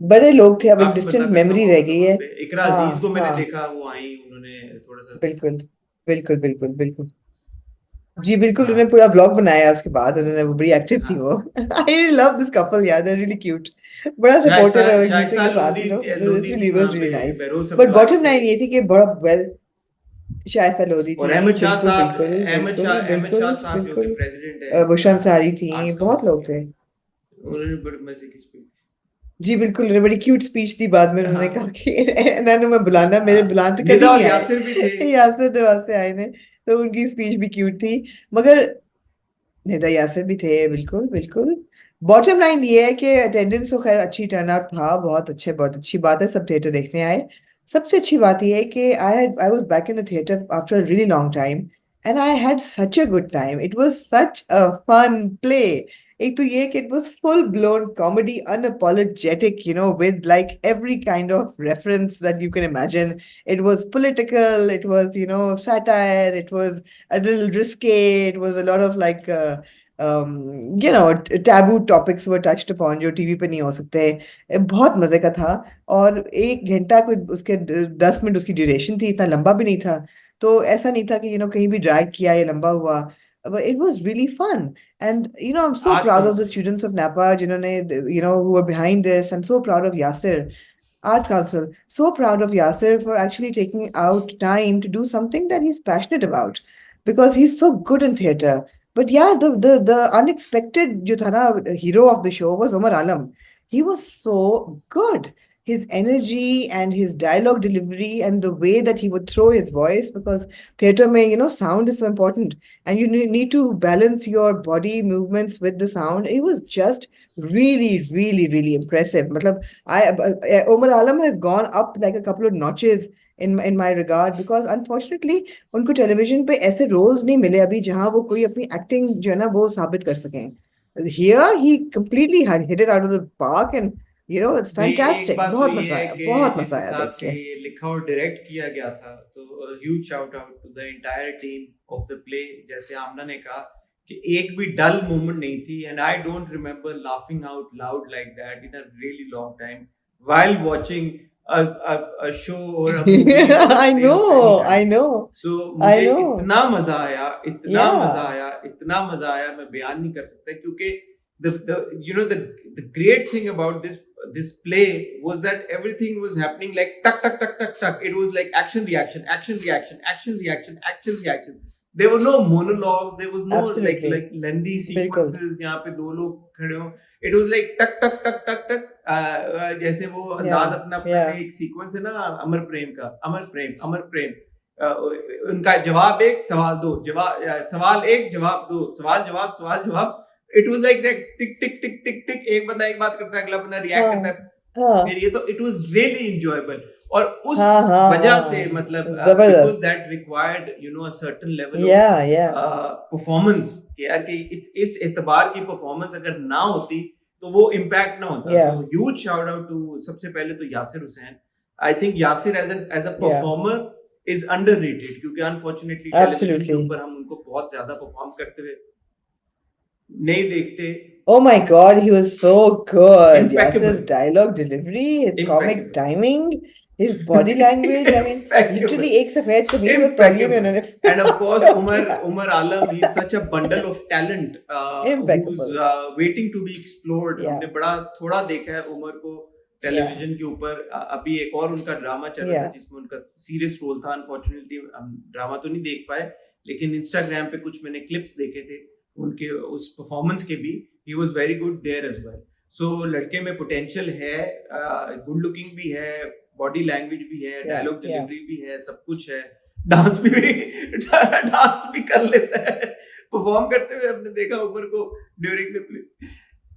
बड़े लोग थे, अब एक काफी बंदा डिस्टेंट इकट्ठा मेमोरी हुआ रह होगा गई वहाँ है। पे। इकरा हाँ अजीज को मैंने हाँ देखा, वो आई, उन्होंने थोड़ा सा बिल्कुल बिल्कुल बिल्कुल बिल्कुल। जी बिल्कुल, हाँ उन्होंने पूरा ब्लॉग बनाया उसके बाद, उन्होंने, वो बड़ी एक्टिव थी हाँ। वो। I really love this couple यार, दे आर रियली क्यूट। बड़ा शाइस्ता सपोर्टिव है एक दूसरे शाइस्ता के साथ, लोधी इट्स लोधी रियली थी वहाँ was really pay, nice. Behroz but Abdullah bottom थे, लाइन ये थी कि बड़ा वेल, शाइस्ता लोधी और थी, बिल्कुल बिल्कुल बिल्कुल अहमद बिल्कुल शाह साहब जो कि बिल्कुल। प्रेसिडेंट है बुशरा अंसारी थी, आर्ट्स बहुत काउंसिल लोग के, थे। उन्होंने बड़े मजे की स्पीच। जी बिल्कुल, उन्होंने बड़ी क्यूट स्पीच दी बाद में, उन्होंने कहा हाँ कि इन्होंने मैं बुलाना, मेरे हाँ। बुलान तो कभी निदा नहीं और आए। यासिर भी थे। यासिर दरवाज से आए ने, तो उनकी स्पीच भी क्यूट थी। मगर निदा यासिर भी थे, बिल्कुल बिल्कुल। बॉटम लाइन ये है कि अटेंडेंस तो खैर अच्छी, टर्न आउट था, बहुत अच्छे, बहुत अच्छी बात है, सब थिएटर देखने आए। सबसे अच्छी बात ये है कि I was back in the theatre after a really long time, and I had such a good time, it was such a fun play. एक तो ये कि it was full blown comedy, unapologetic, with like every kind of reference that you can imagine. It was political, it was, satire, it was a little risque, it was a lot of like, taboo topics were touched upon जो TV पे नहीं हो सकते। बहुत मजे का था। और 1 घंटा कोई उसके 10 मिनट उसकी ड्यूरेशन थी, इतना लंबा भी नहीं था। तो ऐसा नहीं था कि कहीं भी ड्रैग किया या लंबा हुआ। But it was really fun. And I'm so arts proud of the council. students of Napa, जिन्होंने, who were behind this. I'm so proud of Yasir, Art Council. So proud of Yasir for actually taking out time to do something that he's passionate about, because he's so good in theater. But yeah, the unexpected जो था ना, hero of the show was Omar Alam. He was so good. His energy and his dialogue delivery and the way that he would throw his voice, because theater में, sound is so important, and you need to balance your body movements with the sound. It was just really, really, really impressive. मतलब Omar Alam has gone up like a couple of notches in my regard, because unfortunately उनको television पे ऐसे roles नहीं मिले अभी जहां वो कोई अपनी एक्टिंग जो है ना वो साबित कर सकें। Here he completely had hit it out of the park, and it's भाई एक fantastic. बात तो बहुत ये मजा है आया, कि बहुत जिस मजा आया हिसाब देख से के। ये लिखा और डायरेक्ट किया गया था, तो huge shout out to the entire team of the play. जैसे आमना ने कहा कि एक भी डल मोमेंट नहीं थी, and I don't remember laughing out loud like that in a really long time while watching a show or a movie or a I play of any know, I kind. know, So I मुझे know. इतना मजा आया, इतना मजा Yeah, आया, इतना मजा आया, मैं बयान नहीं कर सकता। क्योंकि the the great thing about this play was that everything was happening like tuck tuck tuck tuck tuck. It was like action reaction, action reaction, action reaction, action reaction. There were no monologues, there was no absolutely. like lengthy बिल्कुल। sequences जहाँ पे दो लोग खड़े हो। It was like टक टक टक टक टक, जैसे वो अंदाज Yeah, अपना अपना yeah. एक सीक्वेंस है ना, अमर प्रेम का, अमर प्रेम, उनका जवाब एक सवाल दो, सवाल एक जवाब दो, सवाल जवाब। इट वाज लाइक दैट, टिक टिक टिक टिक टिक, एक बंदा एक बात करता है, अगला बंदा रिएक्ट करता हाँ है। हाँ फिर ये तो इट वाज रियली एंजॉयबल। और उस हाँ हाँ वजह से हाँ, मतलब बिकॉज जबरदस्त। That required a certain level of Yeah, yeah, performance, कि यार कि इस एतबार की परफॉर्मेंस अगर ना होती तो वो इम्पैक्ट ना होता। तो yeah, huge shout out to, सबसे पहले तो Yasir Hussain. I think Yasir as a yeah. Performer is underrated, क्योंकि अनफॉर्चुनेटली टेलीविजन के Absolutely. ऊपर हम उनको बहुत ज्यादा परफॉर्म करते हुए नहीं देखते। Oh my God, he was so good. Yasser's impeccable, dialogue delivery, his comic impeccable, timing, his body language. I mean, impeccable, literally एक सफेद कमीज और तौलिए में impeccable. उन्होंने And of course, शो किया। Umar Alam, he's such a bundle of talent who's Impeccable. waiting to be explored. Yeah, हमने बड़ा थोड़ा देखा है उमर को yeah, टेलीविजन के ऊपर। अभी एक और उनका ड्रामा चल रहा था yeah, जिसमें उनका सीरियस रोल था। अनफॉर्चुनेटली हम ड्रामा तो नहीं देख पाए, लेकिन इंस्टाग्राम पे कुछ मैंने क्लिप्स देखे थे उनके उस परफॉर्मेंस के भी। He was very good there as well. So लड़के में पोटेंशियल है, गुड लुकिंग भी है, बॉडी लैंग्वेज भी है, डायलॉग डिलीवरी भी है, सब कुछ है, डांस भी डांस भी कर लेता है, परफॉर्म करते हुए हमने देखा उमर को ड्यूरिंग द प्ले।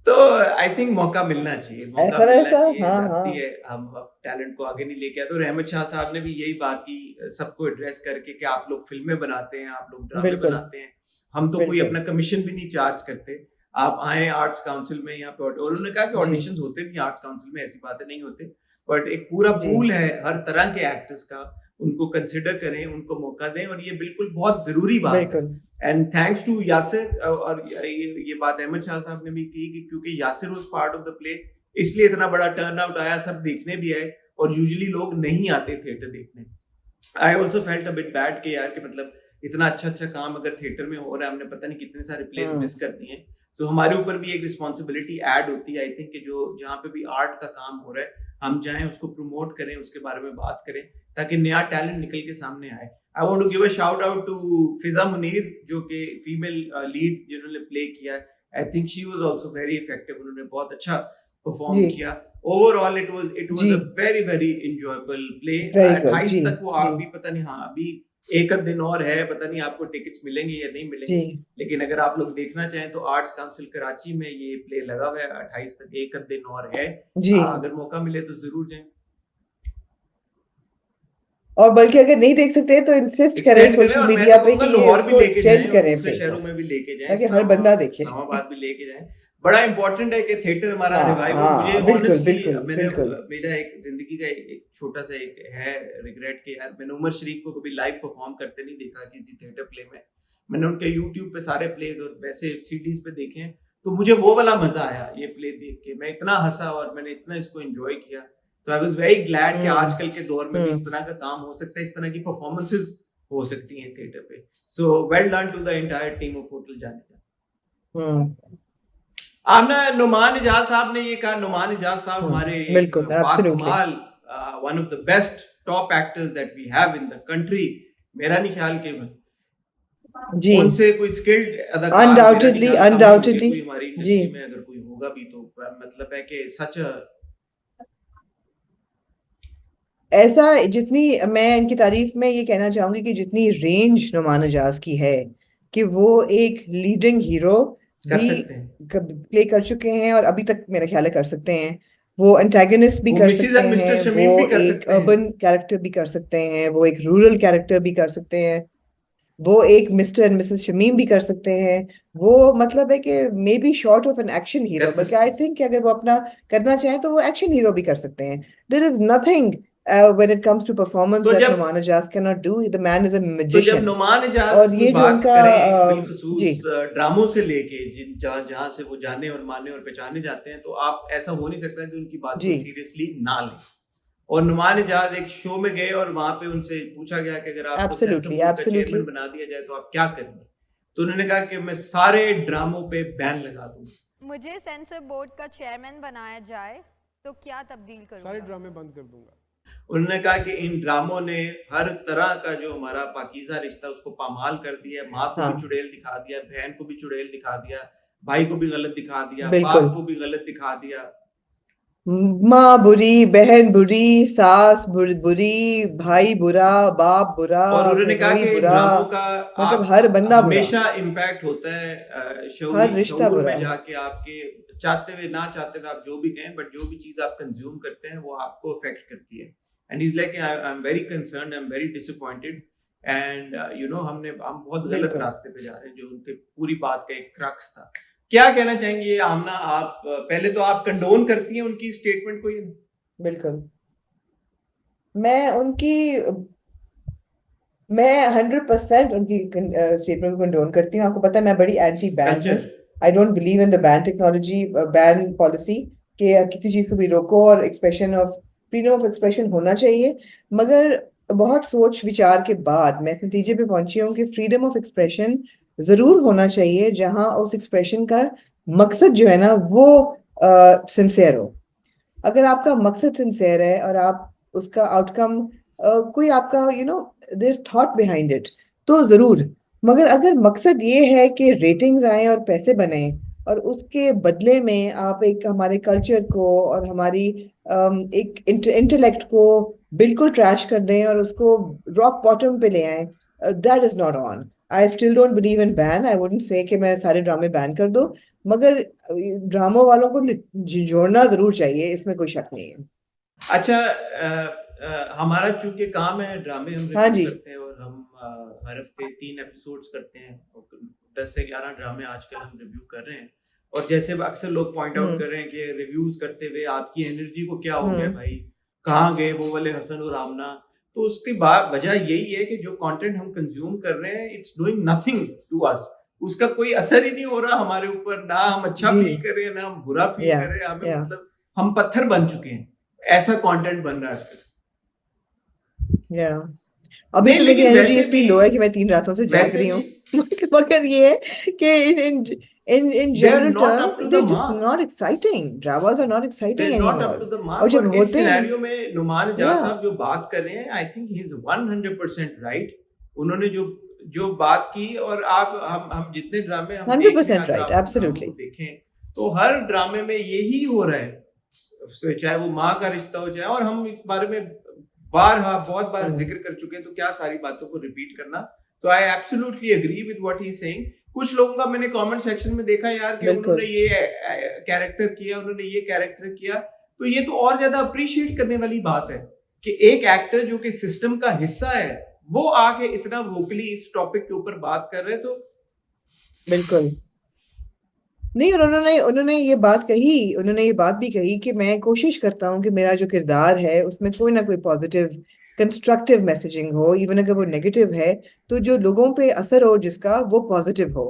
तो आई थिंक मौका मिलना चाहिए, मौका ऐसा मिलना वैसा, चाहिए, हाँ जाती हाँ है, हम अब टैलेंट को आगे नहीं लेके आते। और रहमत शाह साहब ने भी यही बात की सबको एड्रेस करके कि आप लोग फिल्में बनाते हैं, आप लोग ड्रामे बिल्कुल बनाते हैं, हम तो कोई बिल्कुल अपना कमीशन भी नहीं चार्ज करते, आप आए आर्ट्स काउंसिल में यहाँ पे। और उन्होंने कहा कि जी ऑडिशंस होते भी आर्ट्स काउंसिल में, ऐसी बातें नहीं होते, बट एक पूरा जी पूल है हर तरह के एक्टर्स का, उनको कंसिडर करें, उनको मौका दें, और ये बिल्कुल बहुत जरूरी बात है। बिल्कुल एंड थैंक्स टू यासिर, और ये बात अहमद शाह साहब ने भी की कि क्योंकि Yasir was part of the play, इसलिए इतना बड़ा टर्न आउट आया, सब देखने भी आए, और यूजुअली लोग नहीं आते थिएटर देखने। I also felt a bit bad कि यार कि मतलब इतना अच्छा अच्छा काम अगर थिएटर में हो रहा है, हमने पता नहीं कितने सारे प्लेस मिस कर दिए हैं। तो हमारे ऊपर भी एक रिस्पॉन्सिबिलिटी ऐड होती है, आई थिंक, कि जो जहाँ पे भी आर्ट का काम हो रहा है, हम जाएं, उसको प्रमोट करें, उसके बारे में बात करें, ताकि नया टैलेंट निकल के सामने आए। I want to give a shout out to Fiza Munir, जो कि फीमेल लीड जिन्होंने प्ले किया। I think she was also very effective, उन्होंने बहुत अच्छा परफॉर्म जी किया। ओवरऑल इट वाज जी a very very enjoyable play. Very good 28 जी तक वो जी अभी पता नहीं, हाँ अभी एक आध दिन और है, पता नहीं आपको टिकट्स मिलेंगे या नहीं जी मिलेंगे, लेकिन अगर आप लोग देखना चाहें तो आर्ट्स काउंसिल कराची में ये प्ले लगा हुआ है 28 तक, एक आध दिन और है। जी अगर मौका मिले तो जरूर जाएं, और बल्कि अगर नहीं देख सकते तो इंसिस्ट करें एक्सटेंड करें, सोशल और मैं मीडिया तो पे कहूंगा कि ये लाहौर भी उसको लेके जाएं, एक्सटेंड और करें दूसरे प्ले को, शहरों में भी लेके जाएं, ताकि हर बंदा देखे। इस्लामाबाद भी लेके जाएं। बड़ा इंपॉर्टेंट है कि थिएटर हमारा हाँ रिवाइव हो। मुझे हाँ बिल्कुल ऑनेस्टली बिल्कुल मैंने बिल्कुल मेरा एक जिंदगी का एक छोटा सा एक है रिग्रेट कि यार मैंने उमर शरीफ को कभी लाइव परफॉर्म करते नहीं देखा किसी थिएटर प्ले में। मैंने उनके यूट्यूब पे सारे प्लेज और वैसे सीडीज पे देखे हैं, तो मुझे वो वाला मजा आया ये प्ले देख के, मैं इतना हंसा और मैंने इतना इसको एंजॉय किया। तो आई वाज वेरी ग्लैड कि आजकल के दौर में भी इस तरह का काम हो सकता है, इस तरह की परफॉर्मेंसेस हो सकती हैं थिएटर पे। So well done to the entire team of hotel जाने। आमना नुमान इजाज साहब ने ये कहा, नुमान इजाज साहब हमारे बिल्कुल एब्सोल्युटली बाकमाल, one of the best top actors that we have in the country. मेरा नहीं ख्याल कि जी उनसे कोई स्किल्ड अदाकार, अनडाउटेडली अनडाउटेडली कोई हमारी जी इंडस्ट्री में अगर कोई होगा भी तो मतलब है कि सच ऐसा, जितनी मैं इनकी तारीफ में ये कहना चाहूंगी कि जितनी रेंज नुमान इजाज की है कि वो एक लीडिंग हीरो कर भी सकते हैं। प्ले कर चुके हैं और अभी तक मेरा ख्याल है कर सकते हैं। वो एंटागनिस्ट भी वो कर मिसेज सकते एंड मिस्टर हैं, वो शमीम भी कर एक सकते हैं। अर्बन कैरेक्टर भी कर सकते हैं, वो एक रूरल कैरेक्टर भी कर सकते हैं, वो एक मिस्टर एंड मिसेस शमीम भी कर सकते हैं। वो मतलब है कि may be short of an action कर हीरो, बल्कि सकते आई हैं। थिंक कि अगर वो अपना करना चाहें तो वो एक्शन हीरो भी कर सकते हैं। There is nothing when it comes to performance तो that जब Numan Ijaz cannot do. The man is a तो जब magician. नुमान इजाज और की ये जो बात उनका करें जी बिलखसूस ड्रामों से लेके जिन जहाँ जहाँ से वो जाने और माने और पहचाने जाते हैं, तो आप ऐसा हो नहीं सकता कि उनकी बात को जी सीरियसली ना लें। और नुमान इजाज एक शो में गए और वहां पे उनसे पूछा गया कि अगर आपको सेंसर एब्सोल्युटली बोर्ड का एब्सोल्युटली चेयरमैन बना दिया जाए तो आप क्या करेंगे, तो उन्होंने कहा कि मैं सारे ड्रामों पे बैन लगा दूंगा। मुझे सेंसर बोर्ड का चेयरमैन बनाया जाए तो क्या तब्दील सारे करूंगा? ड्रामे बंद कर दूंगा। उन्होंने कहा कि इन ड्रामों ने हर तरह का जो हमारा पाकीज़ा रिश्ता उसको पामाल कर दिया है। माँ को भी हाँ चुड़ैल दिखा दिया, बहन को भी चुड़ैल दिखा दिया, भाई को भी गलत दिखा दिया, बिल्कुल। बाप को भी गलत दिखा दिया। माँ बुरी, बहन बुरी, सास बुरी, भाई बुरा, बाप बुरा, और उन्होंने कहा भगोई कि इन बुरा, ड्रामों का मतलब आप हर बंदा बुरा, हमेशा इम्पैक्ट होता है हर शऊरी रिश्ता शऊर बुरा। में जाके, आपके चाहते हुए ना चाहते हुए आप जो भी कहें, बट जो भी चीज आप कंज्यूम करते हैं वो आपको अफेक्ट करती है। And is like I am very concern, I am very disappointed, and हम बहुत गलत बिल्कुल रास्ते पे जा रहे हैं, जो उनके पूरी बात का एक क्रक्स था। क्या कहना चाहेंगे आमना आप? पहले तो आप कंडोन करती हैं उनकी स्टेटमेंट को? ये बिल्कुल मैं 100% उनकी स्टेटमेंट को कंडोन करती हूँ। आपको पता है मैं बड़ी एंटी बैन हूँ। Culture I don't believe in the ban technology, ban policy, कि किसी चीज को भी रोको, और expression of freedom of expression होना चाहिए। मगर बहुत सोच विचार के बाद मैं इस नतीजे पे पहुंची हूँ कि फ्रीडम ऑफ एक्सप्रेशन जरूर होना चाहिए जहां उस एक्सप्रेशन का मकसद जो है ना वो सिंसियर हो। अगर आपका मकसद सिंसियर है और आप उसका आउटकम कोई आपका there is thought behind it, तो जरूर। मगर अगर मकसद ये है कि रेटिंग्स आए और पैसे बने, और उसके बदले में आप एक हमारे कल्चर को और हमारी एक इंटेलेक्ट को बिल्कुल ट्रैश कर दें और उसको रॉक बॉटम पे ले आए, that is not on. I still don't believe in ban, I wouldn't say कि मैं सारे ड्रामे बैन कर दूं, मगर ड्रामों वालों को जोड़ना जरूर चाहिए, इसमें कोई शक नहीं है। अच्छा, हमारा चूंकि काम है, ड्रामे हम हाँ रिव्यू जी। करते हैं और हम हर हफ्ते 3 एपिसोड्स करते हैं और 10 से 11 ड्रामे आजकल हम रिव्यू कर रहे हैं। और जैसे अक्सर लोग पॉइंट आउट कर रहे हैं कि रिव्यूज करते हुए आपकी एनर्जी को क्या हो गया भाई, कहाँ गए वो वाले हसन और आमना। तो उसकी वजह यही है कि जो कंटेंट हम कंज्यूम कर रहे हैं, it's doing nothing to us, उसका कोई असर ही नहीं हो रहा हमारे ऊपर, ना हम अच्छा जी। फील कर रहे हैं ना हम बुरा फील या कर रहे हैं, हमें या मतलब हम पत्थर बन चुके हैं, ऐसा कंटेंट बन रहा है आजकल। या अभी नहीं तो मेरी लेकिन एनर्जी वैसे इसलिए भी लो है कि मैं 3 रातों से जाग वैसे रही भी हूँ। मगर ये है कि in they are general not up terms to the they're just mark, not exciting, dramas are not exciting they're not up anymore, to the और mark। जब और इस होते हैं सिनेरियो में नुमान इजाज या साहब जो बात कर रहे हैं, I think he is 100% right. उन्होंने जो जो बात की, और आप हम जितने ड्रामे हम देख रहे हैं, 100% अगर right, आप ड्रामों absolutely। को देखें तो हर ड्रामे में यही हो रहा है, चाहे वो माँ का रिश्ता हो जाए, और हम इस बारे में बहुत बार जिक्र कर चुके हैं, तो क्या सारी बातों को रिपीट करना। तो I absolutely agree with what he is saying. कुछ लोगों का मैंने कमेंट सेक्शन में देखा यार कि बिल्कुल उन्होंने ये कैरेक्टर किया, उन्होंने ये कैरेक्टर किया, तो ये तो और ज्यादा अप्रिशिएट करने वाली बात है कि एक एक्टर जो कि सिस्टम का हिस्सा है, वो आके इतना वोकली इस टॉपिक के ऊपर बात कर रहे हैं। तो बिल्कुल नहीं, और उन्होंने ये बात कही, उन्होंने ये बात भी कही कि मैं कोशिश करता हूँ कि मेरा जो किरदार है उसमें कोई ना कोई पॉजिटिव कंस्ट्रक्टिव मैसेजिंग हो, इवन अगर वो नेगेटिव है तो जो लोगों पे असर हो जिसका, वो पॉजिटिव हो।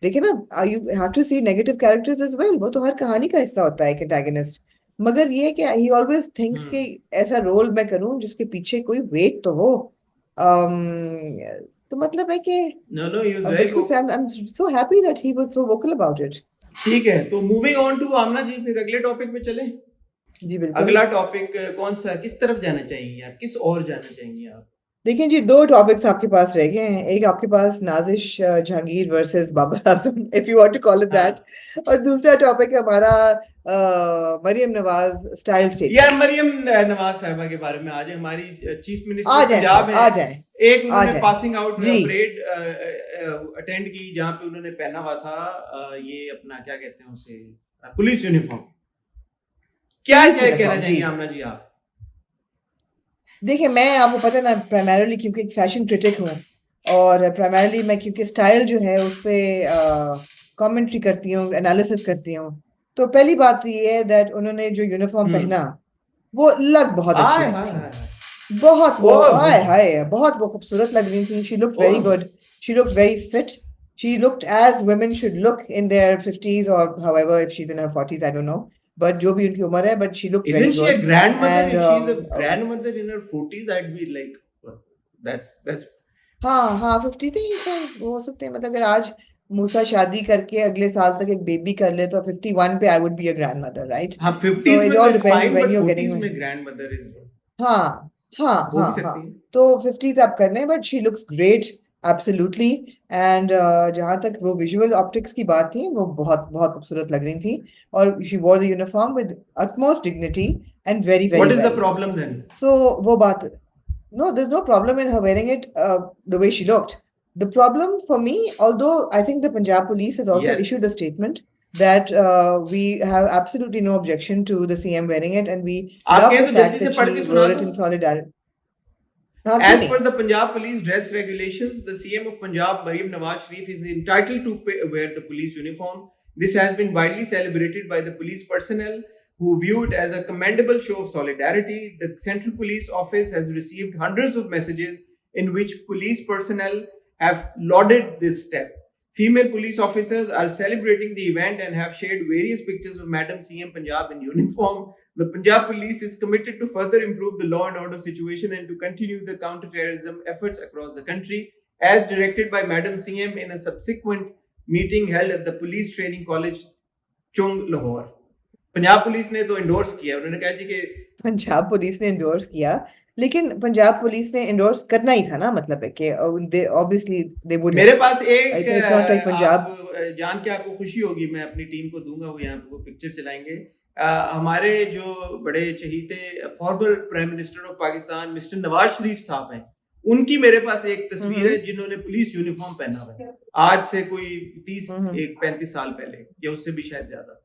देखिए ना, you have to see negative characters as well, वो तो हर कहानी का हिस्सा होता है एक एंटागनिस्ट, मगर ये कि ही ऑलवेज थिंक्स कि ऐसा रोल मैं करूं जिसके पीछे कोई वेट तो हो। तो मतलब है कि नो ही वाज वेरी बिल्कुल से I am so happy that he was so vocal about it. ठीक है, तो मूविंग ऑन टू आमना जी, फिर अगले टॉपिक पे चलें। जी बिल्कुल। अगला टॉपिक कौन सा, किस तरफ जाना चाहिए आप, किस और जाना चाहिए आप? देखिए जी, 2 टॉपिक्स आपके पास रह गए हैं, एक आपके पास Nazish Jahangir versus Babar Azam, if you want to call it that, और दूसरा टॉपिक है हमारा मरियम नवाज स्टाइल यार स्टेटमेंट। मरियम नवाज साहिबा के बारे में आज हमारी चीफ आ मिनिस्टर जाए पंजाब आ है, जाए एक आ उन्होंने जाए पासिंग आउट जी। परेड अटेंड की, जहाँ पे उन्होंने पहना हुआ था ये अपना क्या कहते हैं उसे, पुलिस यूनिफॉर्म। क्या पुलिस कहना यूनिफॉर्म चाहिए जी। आमना जी आप? देखिए, मैं आपको पता है ना, प्राइमरली क्योंकि एक फैशन क्रिटिक हूँ, और प्राइमरली मैं क्योंकि स्टाइल जो है उस पे कमेंट्री करती हूँ, एनालिसिस करती हूँ। तो पहली बात तो ये है दैट उन्होंने जो यूनिफॉर्म पहना, वो लग बहुत अच्छी आय रही हाय थी, हाय, बहुत वो ओह आय हाय बहुत वो खूबसूरत लग रही थी। She looked very oh, good, she looked very fit, she looked as women should look in their 50s, और however if she is in her 40s I don't know, but जो भी उनकी उम्र है, but she looked very isn't she a good. grandmother? And If she's a grandmother in her 40s, I'd be like, well, that's हाँ हाँ 50 थी, हो सकते हैं, मतलब अगर आज मूसा शादी करके अगले साल तक एक बेबी कर ले तो 51 पे I would be a grand mother, right? हाँ, सो 50s इट में तो all it's depends fine, when but you are 40s getting. में ग्रैंडमदर इज, हाँ हाँ हो हाँ भी हाँ, सकती है। तो 50s आप कर लें, but she looks great absolutely. And जहाँ तक वो विजुअल ऑप्टिक्स की बात थी, वो बहुत बहुत खूबसूरत लग रही थी, और she war the uniform with utmost dignity and very very What is the well. problem then? सो वो बात, no, there's no problem in her wearing it the way she looked. The problem for me, although I think the Punjab police has also Yes. issued a statement that we have absolutely no objection to the CM wearing it, and we आप love कहें the तो fact जल्दी से that पढ़ she के सुना wore it दो। in solidarity. हाँ, क्यों As per नहीं? the Punjab Police dress regulations, the CM of Punjab, Maryam Nawaz Sharif, is entitled to wear the police uniform. This has been widely celebrated by the police personnel, who view it as a commendable show of solidarity. The Central Police Office has received hundreds of messages in which police personnel have lauded this step. Female police officers are celebrating the event and have shared various pictures of Madam CM Punjab in uniform. The Punjab Police is committed to further improve the law and order situation and to continue the counter-terrorism efforts across the country, as directed by Madam CM in a subsequent meeting held at the Police Training College, Chung, Lahore. Punjab police ने तो endorse किया, उन्होंने कहा जी कि Punjab police ने endorse किया, लेकिन Punjab police ने इंडोर्स करना ही था ना, मतलब है कि दे ऑब्वियसली दे वुड मेरे पास एक इट्स नॉट लाइक पंजाब। आप जान के आपको खुशी होगी, मैं अपनी टीम को दूंगा, वो यहाँ पे वो पिक्चर चलाएंगे। हमारे जो बड़े चहीते former prime minister of Pakistan mister Nawaz Sharif साहब हैं, उनकी मेरे पास एक तस्वीर है जिन्होंने पुलिस यूनिफॉर्म पहना हुआ है, आज से कोई 35 साल पहले या उससे भी शायद ज्यादा।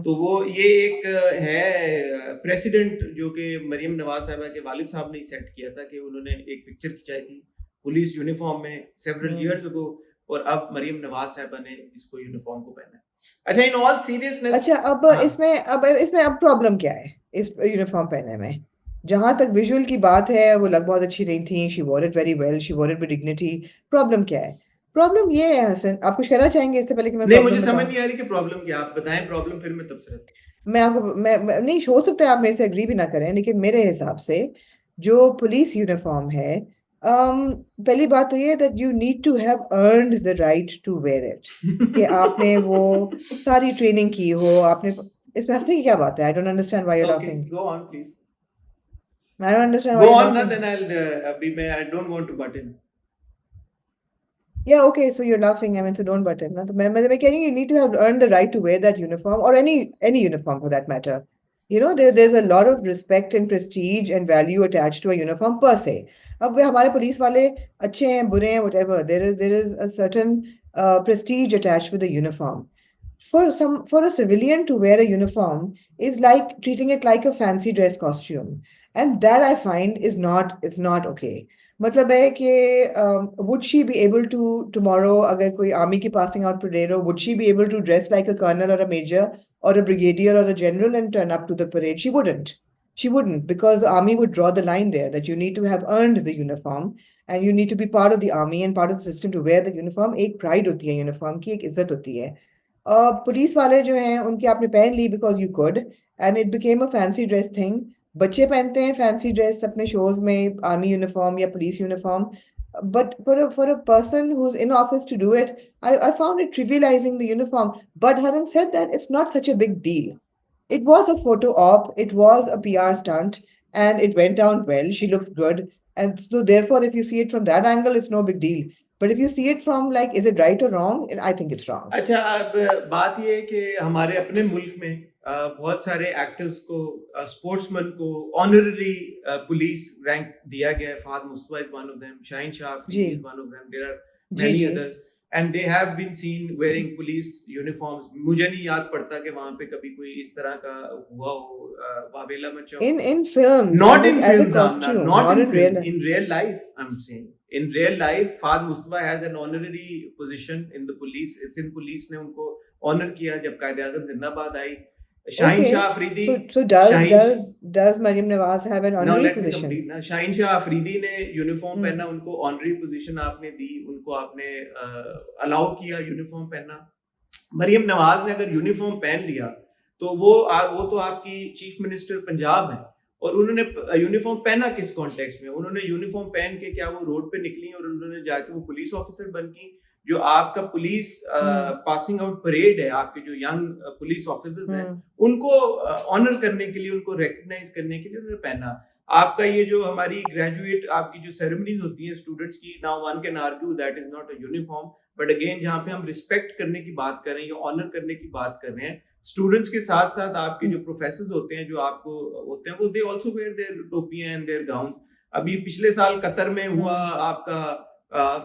तो वो ये एक है प्रेसिडेंट जो कि मरियम नवाज साहबा के वालिद साहब ने सेट किया था, कि उन्होंने एक पिक्चर खिंचाई थी पुलिस यूनिफॉर्म में सेवरल इयर्स अगो, और अब मरियम नवाज साहबा ने इसको यूनिफॉर्म को पहना है। अच्छा, इन ऑल सीरियसनेस, अच्छा, अब हाँ, इसमें अब प्रॉब्लम क्या है इस यूनिफॉर्म पहनने में? जहां तक विजुअल की बात है, वो लग बहुत अच्छी रही थी, she war it very well, she war it with dignity. Problem क्या है? प्रॉब्लम ये है हसन, आप कुछ कहना चाहेंगे इससे पहले कि मैं नहीं मुझे प्रॉब्लम समझ बताऊं? नहीं आ रही कि प्रॉब्लम क्या, आप बताएं प्रॉब्लम, फिर मैं तब से मैं आपको नहीं, हो सकता है आप मेरे से एग्री भी ना करें, लेकिन मेरे हिसाब से जो पुलिस यूनिफॉर्म है, पहली बात तो ये है that you need to have earned the right to wear it, कि आपने वो सारी ट्रेनिंग की हो, आपने। इसमें हंसने की क्या बात है? I don't understand why you are okay, laughing. Go on please, I don't understand go why you are on ना, लाफिंग। देन आई अभी मैं I don't want to but in. Yeah, okay, so you're laughing. I mean, so don't butt in. ना तो मैं कह रही हूँ, you need to have earned the right to wear that uniform, or any uniform for that matter. You know, there's a lot of respect and prestige and value attached to a uniform per se. अब वे हमारे police वाले अच्छे हैं बुरे हैं whatever, there is a certain prestige attached with the uniform. For a civilian to wear a uniform is like treating it like a fancy dress costume, and that I find is not okay. मतलब है कि would she be able to tomorrow, अगर कोई army की passing out parade हो, would she be able to dress like a colonel or a major or a brigadier or a general and turn up to the parade? She wouldn't. She wouldn't, because the army would draw the line there that you need to have earned the uniform and you need to be part of the army and part of the system to wear the uniform. एक pride होती है uniform की, एक इज्जत होती है। Police वाले जो हैं उनकी आपने पहन ली because you could, and it became a fancy dress thing. बच्चे पहनते हैं फैंसी ड्रेस अपने शोज में, आर्मी यूनिफॉर्म या police uniform, but for a person who's in office to do it, I found it trivializing the uniform. But having said that, it's not such a big deal. It was a photo op, it was a PR stunt, and it went down well. She looked good, and so therefore, if you see it from that angle, it's no big deal. But if you see it from like, is it right or wrong? I think it's wrong. अच्छा, अब बात ये है कि हमारे अपने मुल्क में बहुत सारे एक्टर्स को, स्पोर्ट्समैन को ऑनररी पुलिस रैंक दिया गया है। Fahad Mustafa is one of them, Shaheen Shah Afridi is one of them, there are many others, and they have been seen wearing police uniforms. मुझे नहीं याद पड़ता कि वहां पे कभी कोई इस तरह का हुआ हो, वावेला मचा हो। In films, Not in as a films, Amna, costume, not not in in films. real. In real life, I'm saying. In real life, Fahd Mustafa has an honorary position in the police. Sindh police ने उनको honor किया जब कायद-ए-आज़म जिंदाबाद आई। Shaheen Okay, Shah Afridi, so does Shaheen, does Mariam Nawaz have an now honorary let me position? complete ना। शाहीन शाह अफरीदी ने uniform Hmm. पहना, उनको honorary position आपने दी, उनको आपने अलाउ किया यूनिफॉर्म पहनना। मरियम नवाज ने अगर यूनिफॉर्म पहन लिया तो वो तो आपकी चीफ मिनिस्टर पंजाब है, और उन्होंने यूनिफॉर्म पहना किस कॉन्टेक्स्ट में? उन्होंने यूनिफॉर्म पहन के क्या वो रोड पे निकली और उन्होंने जाके वो पुलिस ऑफिसर बन की? जो आपका पुलिस पासिंग आउट परेड है, आपके जो यंग पुलिस ऑफिसर्स हैं, उनको ऑनर करने के लिए, उनको रिकॉग्नाइज करने के लिए उन्होंने पहना। आपका ये जो हमारी ग्रेजुएट आपकी जो सेरेमनीज होती हैं स्टूडेंट्स की, now one can argue that is not a uniform, but again जहाँ पे हम रिस्पेक्ट करने की बात कर रहे हैं या ऑनर करने की बात कर रहे हैं, स्टूडेंट्स के साथ साथ आपके जो प्रोफेसर्स होते हैं, जो आपको होते हैं, वो दे आल्सो वेयर देयर टोपियां एंड देयर गाउन्स। अभी पिछले साल कतर में हुआ आपका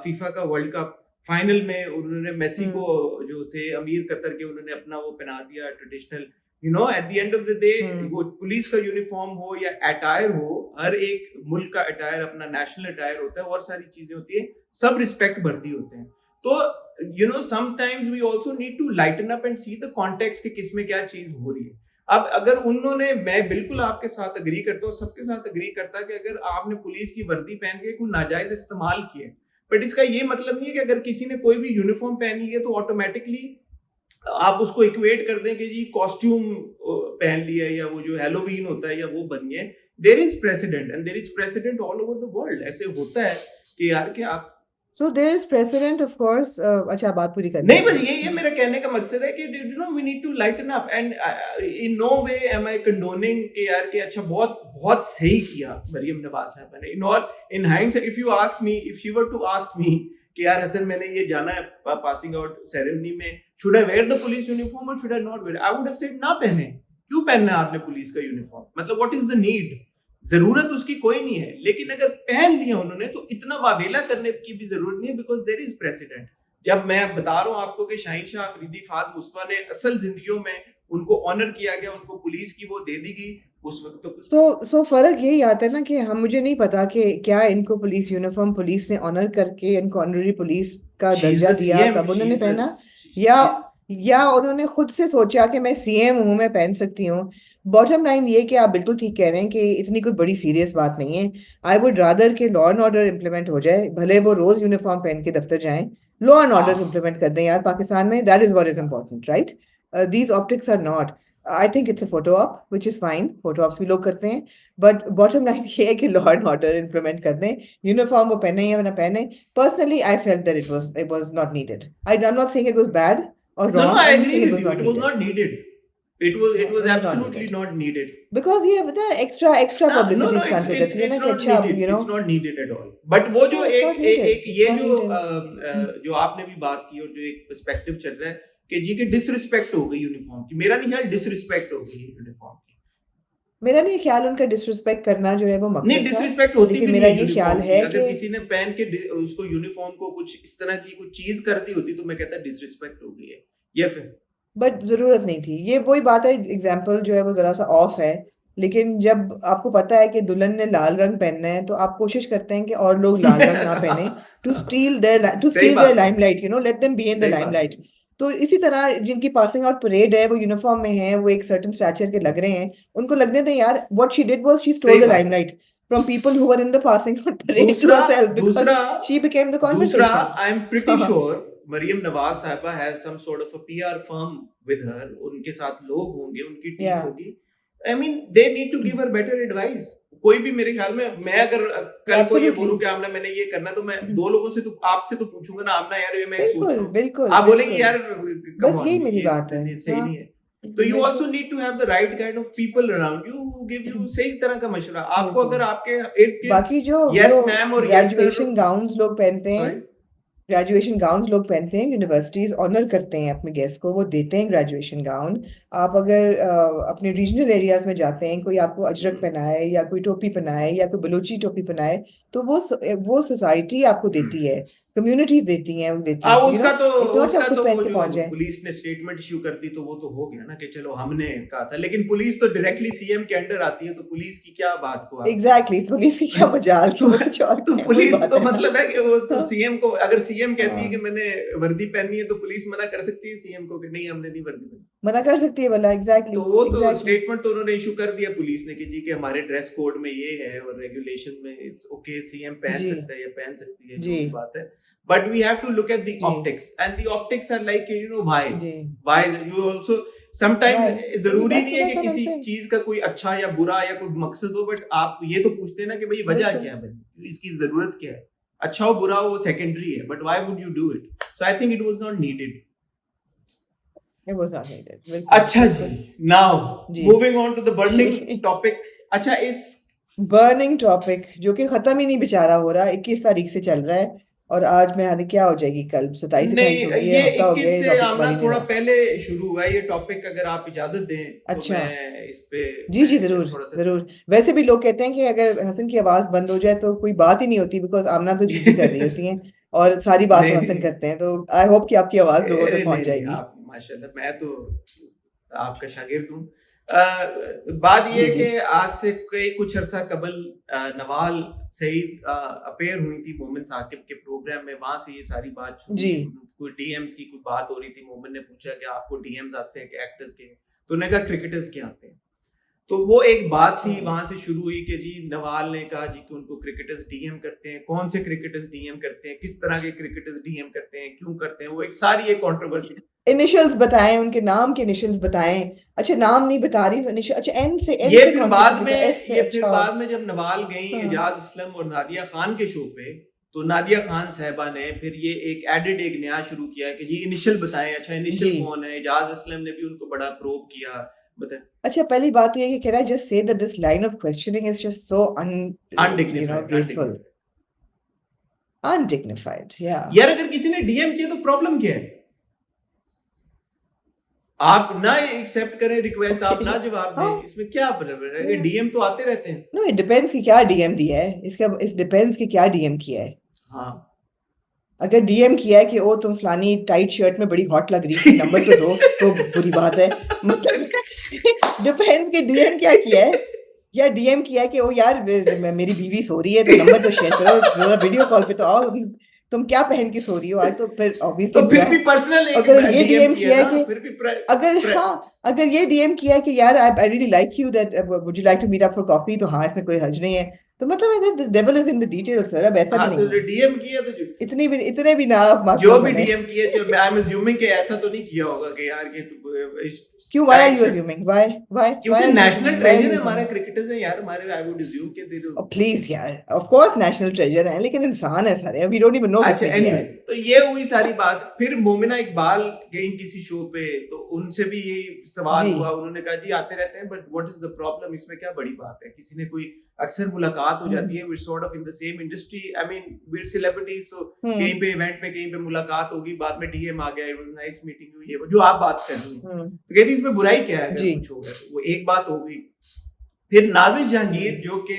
फीफा का वर्ल्ड कप फाइनल में, उन्होंने मेसी को जो थे अमीर कतर के, उन्होंने अपना वो पहना दिया traditional, you know, at the end of the day वो पुलिस का यूनिफॉर्म हो या अटायर हो, हर एक मुल्क का अटायर अपना नेशनल अटायर होता है और सारी चीजें होती है, सब रिस्पेक्ट भरती होते हैं। तो you know sometimes we also need to lighten up and see the context कि किस में क्या चीज हो रही है। अब अगर उन्होंने, मैं बिल्कुल आपके साथ अग्री करता हूँ, सबके साथ अग्री करता कि अगर आपने पुलिस की वर्दी पहन के कोई नाजायज इस्तेमाल किए, बट इसका ये मतलब नहीं है कि अगर किसी ने कोई भी यूनिफॉर्म पहन लिया तो ऑटोमेटिकली आप उसको इक्वेट कर दें कि जी कॉस्ट्यूम पहन लिया या वो जो हैलोवीन होता है या वो बन गए। There is president and there is president all over the world. ऐसे होता है कि यार कि आप So there is precedent, of course. अच्छा, बात पूरी करनी नहीं, है। बस ये मेरा कहने का मकसद है कि you know we need to lighten up and in no way am I condoning कि यार कि अच्छा बहुत बहुत सही किया मरियम नवाज साहब ने। In hindsight if you ask me, if she were to ask me कि यार हसन मैंने ये जाना है पासिंग आउट सेरेमनी में, should I wear the police uniform और should I not wear, I would have said ना पहने। क्यों पहनना है आपने पुलिस का यूनिफॉर्म? मतलब व्हाट इज द नीड? जरूरत उसकी कोई नहीं है, लेकिन अगर पहन लिया उन्होंने तो इतना वावेला करने की भी जरूरत नहीं है, बिकॉज देयर इज प्रेसिडेंट। जब मैं बता रहा हूँ आपको कि शाहीन शाह अफरीदी फाद मुस्तफा ने असल जिंदगियों में उनको ऑनर किया गया, उनको पुलिस की वो दे दी गई उस वक्त तो सो फर्क यही आता है ना कि हम, मुझे नहीं पता कि क्या इनको पुलिस यूनिफॉर्म पुलिस ने ऑनर करके इनको ऑनररी पुलिस का शी इज दर्जा द दिया सीएम, तब शी उन्होंने इज पहना, द या उन्होंने खुद से सोचा कि मैं सीएम हूं, मैं पहन सकती हूँ। बॉटम लाइन ये कि आप बिल्कुल ठीक कह रहे हैं कि इतनी कोई बड़ी सीरियस बात नहीं है। आई वुड रादर कि लॉ एंड ऑर्डर इम्प्लीमेंट हो जाए, भले वो रोज यूनिफॉर्म पहन के दफ्तर जाएं, लॉ एंड ऑर्डर इम्प्लीमेंट कर दें यार पाकिस्तान में। That is what is important, right? These optics are not, I think it's a photo op which is fine, photo ops भी लोग करते हैं, बट बॉटम लाइन ये है कि लॉ एंड ऑर्डर इम्प्लीमेंट कर दें। यूनिफॉर्म वो पहने या ना पहने, personally I felt that it was not needed. I am not saying it was bad or No, wrong. I I'm just agree saying it with was you. not It was needed. not needed. It was No, it was not absolutely needed. not needed. Because ये पता है extra No, publicity no, stunt हो जाती है ना it's कि not अच्छा needed. you know, It's not needed at all. But वो जो no, it's not needed. एक It's ये not जो needed. जो आपने भी बात की और जो एक पर्सपेक्टिव चल रहा है कि जी के डिसरिस्पेक्ट हो गई यूनिफॉर्म की, मेरा नहीं ख्याल डिसरिस्पेक्ट हो गई यूनिफॉर्म की। मेरा नहीं ख्याल उनका डिसरिस्पेक्ट करना जो है वो नहीं, मकसद था, डिसरिस्पेक्ट होती लेकिन भी मेरा नहीं है ये ख्याल यूनिफॉर्म की। है अगर कि किसी ने पहन के उसको यूनिफॉर्म को कुछ इस तरह की कुछ चीज कर दी होती तो मैं कहता डिसरिस्पेक्ट हो गई है, या फिर बट जरूरत नहीं थी। ये वही बात है, एग्जाम्पल जो है वो जरा सा ऑफ है, लेकिन जब आपको पता है कि दुल्हन ने लाल रंग पहनना है तो आप कोशिश करते हैं कि और लोग लाल रंग ना पहने, टू स्टील सही देयर बात है, limelight, you know, let them be in the सही बात है। लाइमलाइट। तो इसी तरह जिनकी पासिंग आउट परेड है वो यूनिफॉर्म में है, वो एक सर्टेन स्टैचर के लग रहे हैं, उनको लगने दें यार। What she did was she stole सही द बात है। Limelight from people who were in the passing out parade to दूसरा herself, because दूसरा she became the दूसरा conversation. I am pretty sure Maryam Nawaz साहिबा has some sort of a PR firm with her, उनके साथ लोग होंगे, उनकी टीम Yeah. होगी। I mean they need to give her better advice. कोई भी मेरे ख्याल में, मैं अगर कल को ये Absolutely. बोलूं कि आमना मैंने ये करना, तो मैं दो लोगों से तो आपसे तो पूछूंगा ना, आमना यार ये मैं सोच बिल्कुल रहा हूँ, बिल्कुल आप बोलेंगे बिल्कुल, यार बस come on, यही मेरी ये बात है। सही हाँ, नहीं है। तो यू बिल्कुल also need to have the right kind of people around you who give you सही तरह का मशवरा। आपको बिल्कुल। अगर आपके इर्द गिर्द बाकी जो यस मैम और यस सर, ग्रेजुएशन गाउन्स लोग पहनते हैं, सॉरी ग्रेजुएशन गाउन्स लोग पहनते हैं, यूनिवर्सिटीज ऑनर करते हैं अपने गेस्ट को, वो देते हैं ग्रेजुएशन गाउन। आप अगर अपने रीजनल एरियाज में जाते हैं, कोई आपको अजरक पहनाए या कोई टोपी पहनाए या कोई बलूची टोपी पहनाए, तो वो सोसाइटी आपको देती है, कम्युनिटीज देती हैं, वो देती हैं, यू नो, इट्स नॉट आप खुद वो पहन के जो पहुंच जाए। पुलिस ने स्टेटमेंट इशू कर दी तो वो तो हो गया ना कि चलो हमने कहा था, लेकिन पुलिस तो डायरेक्टली सीएम के अंडर आती है, तो पुलिस की क्या बात को आप एग्जैक्टली, पुलिस की क्या मजाल की, वो कुछ और तो है, वही पुलिस बात तो है ना। मतलब है कि वो तो हाँ, सीएम को, अगर सीएम कहती है कि हाँ, मैंने वर्दी पहननी है तो पुलिस मना कर सकती है सीएम को कि नहीं हमने नहीं वर्दी पहनी। मना कर सकती है भला, एग्जैक्टली तो वो तो एग्जैक्टली। स्टेटमेंट तो उन्होंने इशू कर दिया पुलिस ने कि जी कि हमारे ड्रेस कोड में ये है और रेगुलेशन में इट्स ओके, सीएम पहन जी सकता है या पहन सकती है, जो जी भी बात है। But we have to look at the जी optics and the optics are like you know जी why you also sometimes, Why? जरूरी That's नहीं है that's कि what I'm किसी saying. चीज का कोई अच्छा या बुरा या कोई मकसद हो, बट आप ये तो पूछते हैं ना कि भाई वजह बिल्कुल क्या है, भाई इसकी जरूरत क्या है, अच्छा हो बुरा हो वो सेकेंडरी है, but why would you do it? So I think it was not needed. It was not needed. बिल्कुल अच्छा जी, बिल्कुल नाउ जी moving on to the burning जी। टॉपिक। अच्छा, इस बर्निंग टॉपिक जो कि खत्म ही नहीं बेचारा हो रहा, 21 तारीख से चल रहा है, और आज मेरे हाथ क्या हो जाएगी, कल 27 नहीं, 28 हो गई है, ये हफ्ता हो 21 गया है, से टॉपिक आमना बन ही नहीं थोड़ा रहा। पहले शुरू हुआ है ये टॉपिक, अगर आप इजाजत दें तो अच्छा मैं इस पे जी जी, मैं जरूर थोड़ा सा जरूर। वैसे भी लोग कहते हैं कि अगर हसन की आवाज बंद हो जाए तो कोई बात ही नहीं होती, बिकॉज आमना तो जी जी कर रही होती हैं और सारी बात नहीं तो नहीं हसन करते हैं, तो आई होप कि आपकी आवाज लोगों तक पहुंच नहीं, जाएगी। आप माशाल्लाह, मैं तो आपका शागिर्द हूँ। बात ये जी है जी कि आज से कुछ अरसा कबल नवाल सईद अपेयर हुई थी मोमिन साकिब के प्रोग्राम में, वहां से ये सारी बात शुरू जी हुई। कोई डीएम्स की कोई बात हो रही थी, मोमिन ने पूछा कि आपको डीएम्स आते हैं कि एक्टर्स के, तो उन्होंने कहा क्रिकेटर्स के आते हैं। तो वो एक बात थी, वहां से शुरू हुई कि जी नवाल ने कहा जी कि उनको क्रिकेटर्स डीएम करते हैं, कौन से क्रिकेटर्स डीएम करते हैं, किस तरह के क्रिकेटर्स डीएम करते हैं, क्यों करते हैं, वो एक सारी एक कंट्रोवर्सी। इनिशियल्स बताएं, उनके नाम के इनिशियल्स बताएं। अच्छा, नाम नहीं बता रही तो इनिशियल, अच्छा एन से ये कौन फिर सा बाद क्रिकेटर, में एस से? ये फिर अच्छा बाद में जब नवाल गई हाँ एजाज असलम और नादिया खान के शो पे, तो नादिया खान साहिबा ने फिर ये एक एडेड एक नया शुरू किया कि जी इनिशियल बताएं, अच्छा इनिशियल जी कौन है। एजाज असलम ने भी उनको बड़ा प्रोब किया, बताएं। अच्छा पहली बात तो ये कि can I just say that this line of questioning is just so undignified, graceful, undignified, yeah. यार अगर किसी ने डीएम किया तो प्रॉब्लम क्या है? आप ना एक्सेप्ट करें रिक्वेस्ट, आप ना जवाब हाँ दें, इसमें क्या प्रॉब्लम है? yeah. डीएम तो आते रहते हैं। No, it depends कि क्या डीएम दिया है, इसका इस डिपेंड्स कि क्या डीएम किया है। हाँ अगर डीएम किया है कि ओ तुम फलानी टाइट शर्ट में बड़ी हॉट लग रही थी, नंबर तो दो, तो बुरी बात है। मतलब डिपेंड्स कि डीएम क्या किया है, या डीएम किया है कि ओ यार मेरी बीवी सो रही है तो नंबर तो शेयर करो, वीडियो कॉल पे तो आओ, तुम क्या पहन के सो रही हो आज, तो फिर तो ऑब्वियसली फिर भी पर्सनल अगर ये डीएम डीएम किया किया है ना, कि फिर भी अगर ये डीएम किया है कि यार I really like you, that would you like to meet up for coffee, तो हाँ इसमें कोई हर्ज नहीं है। तो मतलब the devil is in the details sir, अब ऐसा हाँ, भी तो नहीं है, डीएम किया तो इतने भी ना आप जो मासूम भी बने। डीएम किया, आई एम अज्यूमिंग कि ऐसा तो नहीं किया होगा कि यार कि क्यों, why are you assuming, why क्योंकि नेशनल व्हाई ट्रेजर है हमारे क्रिकेटर्स हैं यार, हमारे आई वुड अज्यूम के दे दो। प्लीज यार, ऑफ कोर्स नेशनल ट्रेजर है, लेकिन इंसान है सारे, वी डोंट इवन नो अच्छा किसने किया एनीवे, है। तो ये हुई सारी बात। फिर मोमिना इकबाल गई किसी शो पे, तो उनसे भी यही सवाल जी हुआ। उन्होंने कहा जी आते रहते हैं, but what is the problem, इसमें क्या बड़ी बात है? किसी ने कोई अक्सर मुलाकात हो जाती है, we sort of in the same industry, I mean we celebrities, तो कहीं पे इवेंट में कहीं पे मुलाकात होगी, बाद में डीएम आ गया, it was nice meeting you, ये वो जो आप बात कर रही हैं, तो कहती इसमें बुराई क्या है? जी अगर कुछ होगा तो वो एक बात हो गई। फिर नाजिश जहांगीर जो कि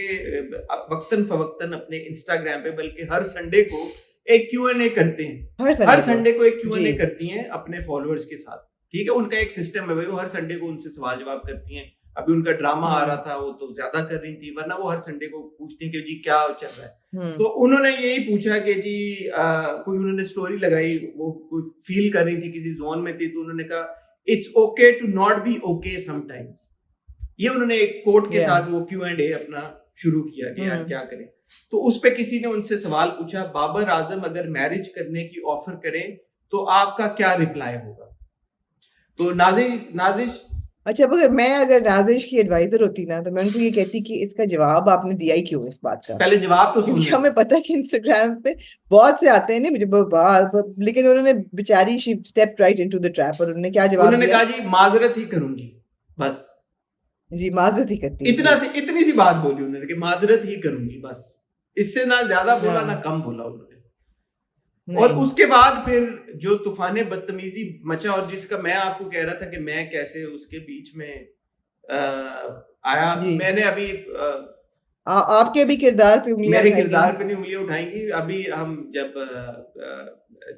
वक्तन फवक्तन अपने इंस्टाग्राम पे, बल्कि हर संडे को एक Q&A करते हैं, हर संडे को एक Q&A जी करती हैं अपने फॉलोअर्स के साथ, ठीक है? उनका एक सिस्टम है भाई, वो हर संडे को उनसे सवाल जवाब करती हैं। अभी उनका ड्रामा आ रहा था, वो तो ज्यादा कर रही थी, वरना वो हर संडे को पूछती हैं कि जी क्या चल रहा है। तो उन्होंने यही पूछा कि जी कोई उन्होंने स्टोरी लगाई, वो कोई फील कर रही थी, किसी जोन में थी, तो उन्होंने कहा it's okay to not be okay sometimes. ये उन्होंने एक कोट के साथ वो Q&A अपना शुरू किया कि यार क्या करें। तो उस पे किसी ने उनसे सवाल पूछा, बाबर आजम अगर मैरिज करने की ऑफर करें तो आपका क्या रिप्लाई होगा? तो नाजिश अच्छा, अगर मैं नाजिश की एडवाइजर होती ना, तो मैं उनको ये कहती कि इसका जवाब आपने दिया ही क्यों इस बात का, पहले जवाब तो सुन क्योंकि ले। हमें पता है कि इंस्टाग्राम पे बहुत से आते हैं नहीं मुझे लेकिन उन्होंने बेचारी she stepped right into the trap, और उन्होंने क्या जवाब उन्होंने दिया? कहा जी माजरत ही करूंगी, बस जी माजरत ही करती है, इतनी सी बात बोली उन्होंने कि माजरत ही करूंगी, बस इससे ना ज्यादा बोला ना कम बोला उन्होंने। और उसके बाद फिर जो तूफाने बदतमीजी मचा, और जिसका मैं आपको कह रहा था कि मैं कैसे उसके बीच में आया, मैंने अभी आपके भी किरदार पे उंगलियां मेरे किरदार पे नहीं उंगलियां उठाएंगी। अभी हम जब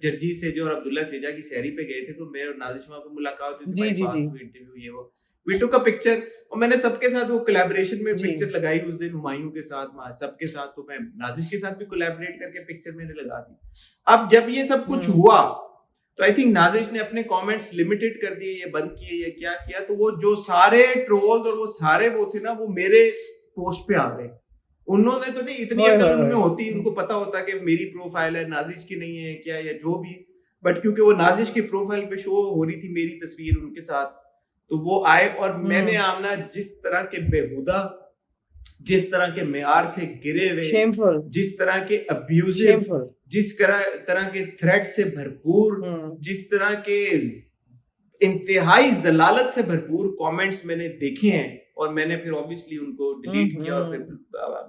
जर्जी सेजा और अब्दुल्ला सेजा की सैरी पे गए थे, तो मेरे और नाजिश वहां पे मुलाकात हुई थी, इंटरव्यू ये वो, वी टुक अ पिक्चर, और मैंने सबके साथ वो कोलैबोरेशन में पिक्चर लगाई उस दिन, हुमायूं के साथ, सबके साथ। तो मैं नाजिश के साथ भी कोलैबोरेट करके पिक्चर मैंने लगा दी। अब जब ये सब कुछ हुआ, तो आई थिंक नाजिश ने अपने कमेंट्स लिमिटेड कर दिए, ये बंद किए, ये क्या किया। तो वो जो सारे ट्रोल्स और वो सारे वो थे ना, वो मेरे पोस्ट पे आ गए। उन्होंने तो नहीं, इतनी अकल उनमें होती, उनको पता होता कि मेरी प्रोफाइल है, नाजिश की नहीं है क्या, या जो भी, बट क्योंकि वो नाजिश की प्रोफाइल पे शो हो रही थी मेरी तस्वीर उनके साथ, तो वो आए। और मैंने आमना जिस तरह के बेहुदा, जिस तरह के मेयार से गिरे हुए, जिस तरह के अब्यूजिव, जिस तरह के थ्रेट से भरपूर, जिस तरह के इंतहाई जलालत से भरपूर कमेंट्स मैंने देखे हैं, और मैंने फिर ऑब्वियसली उनको डिलीट किया, और फिर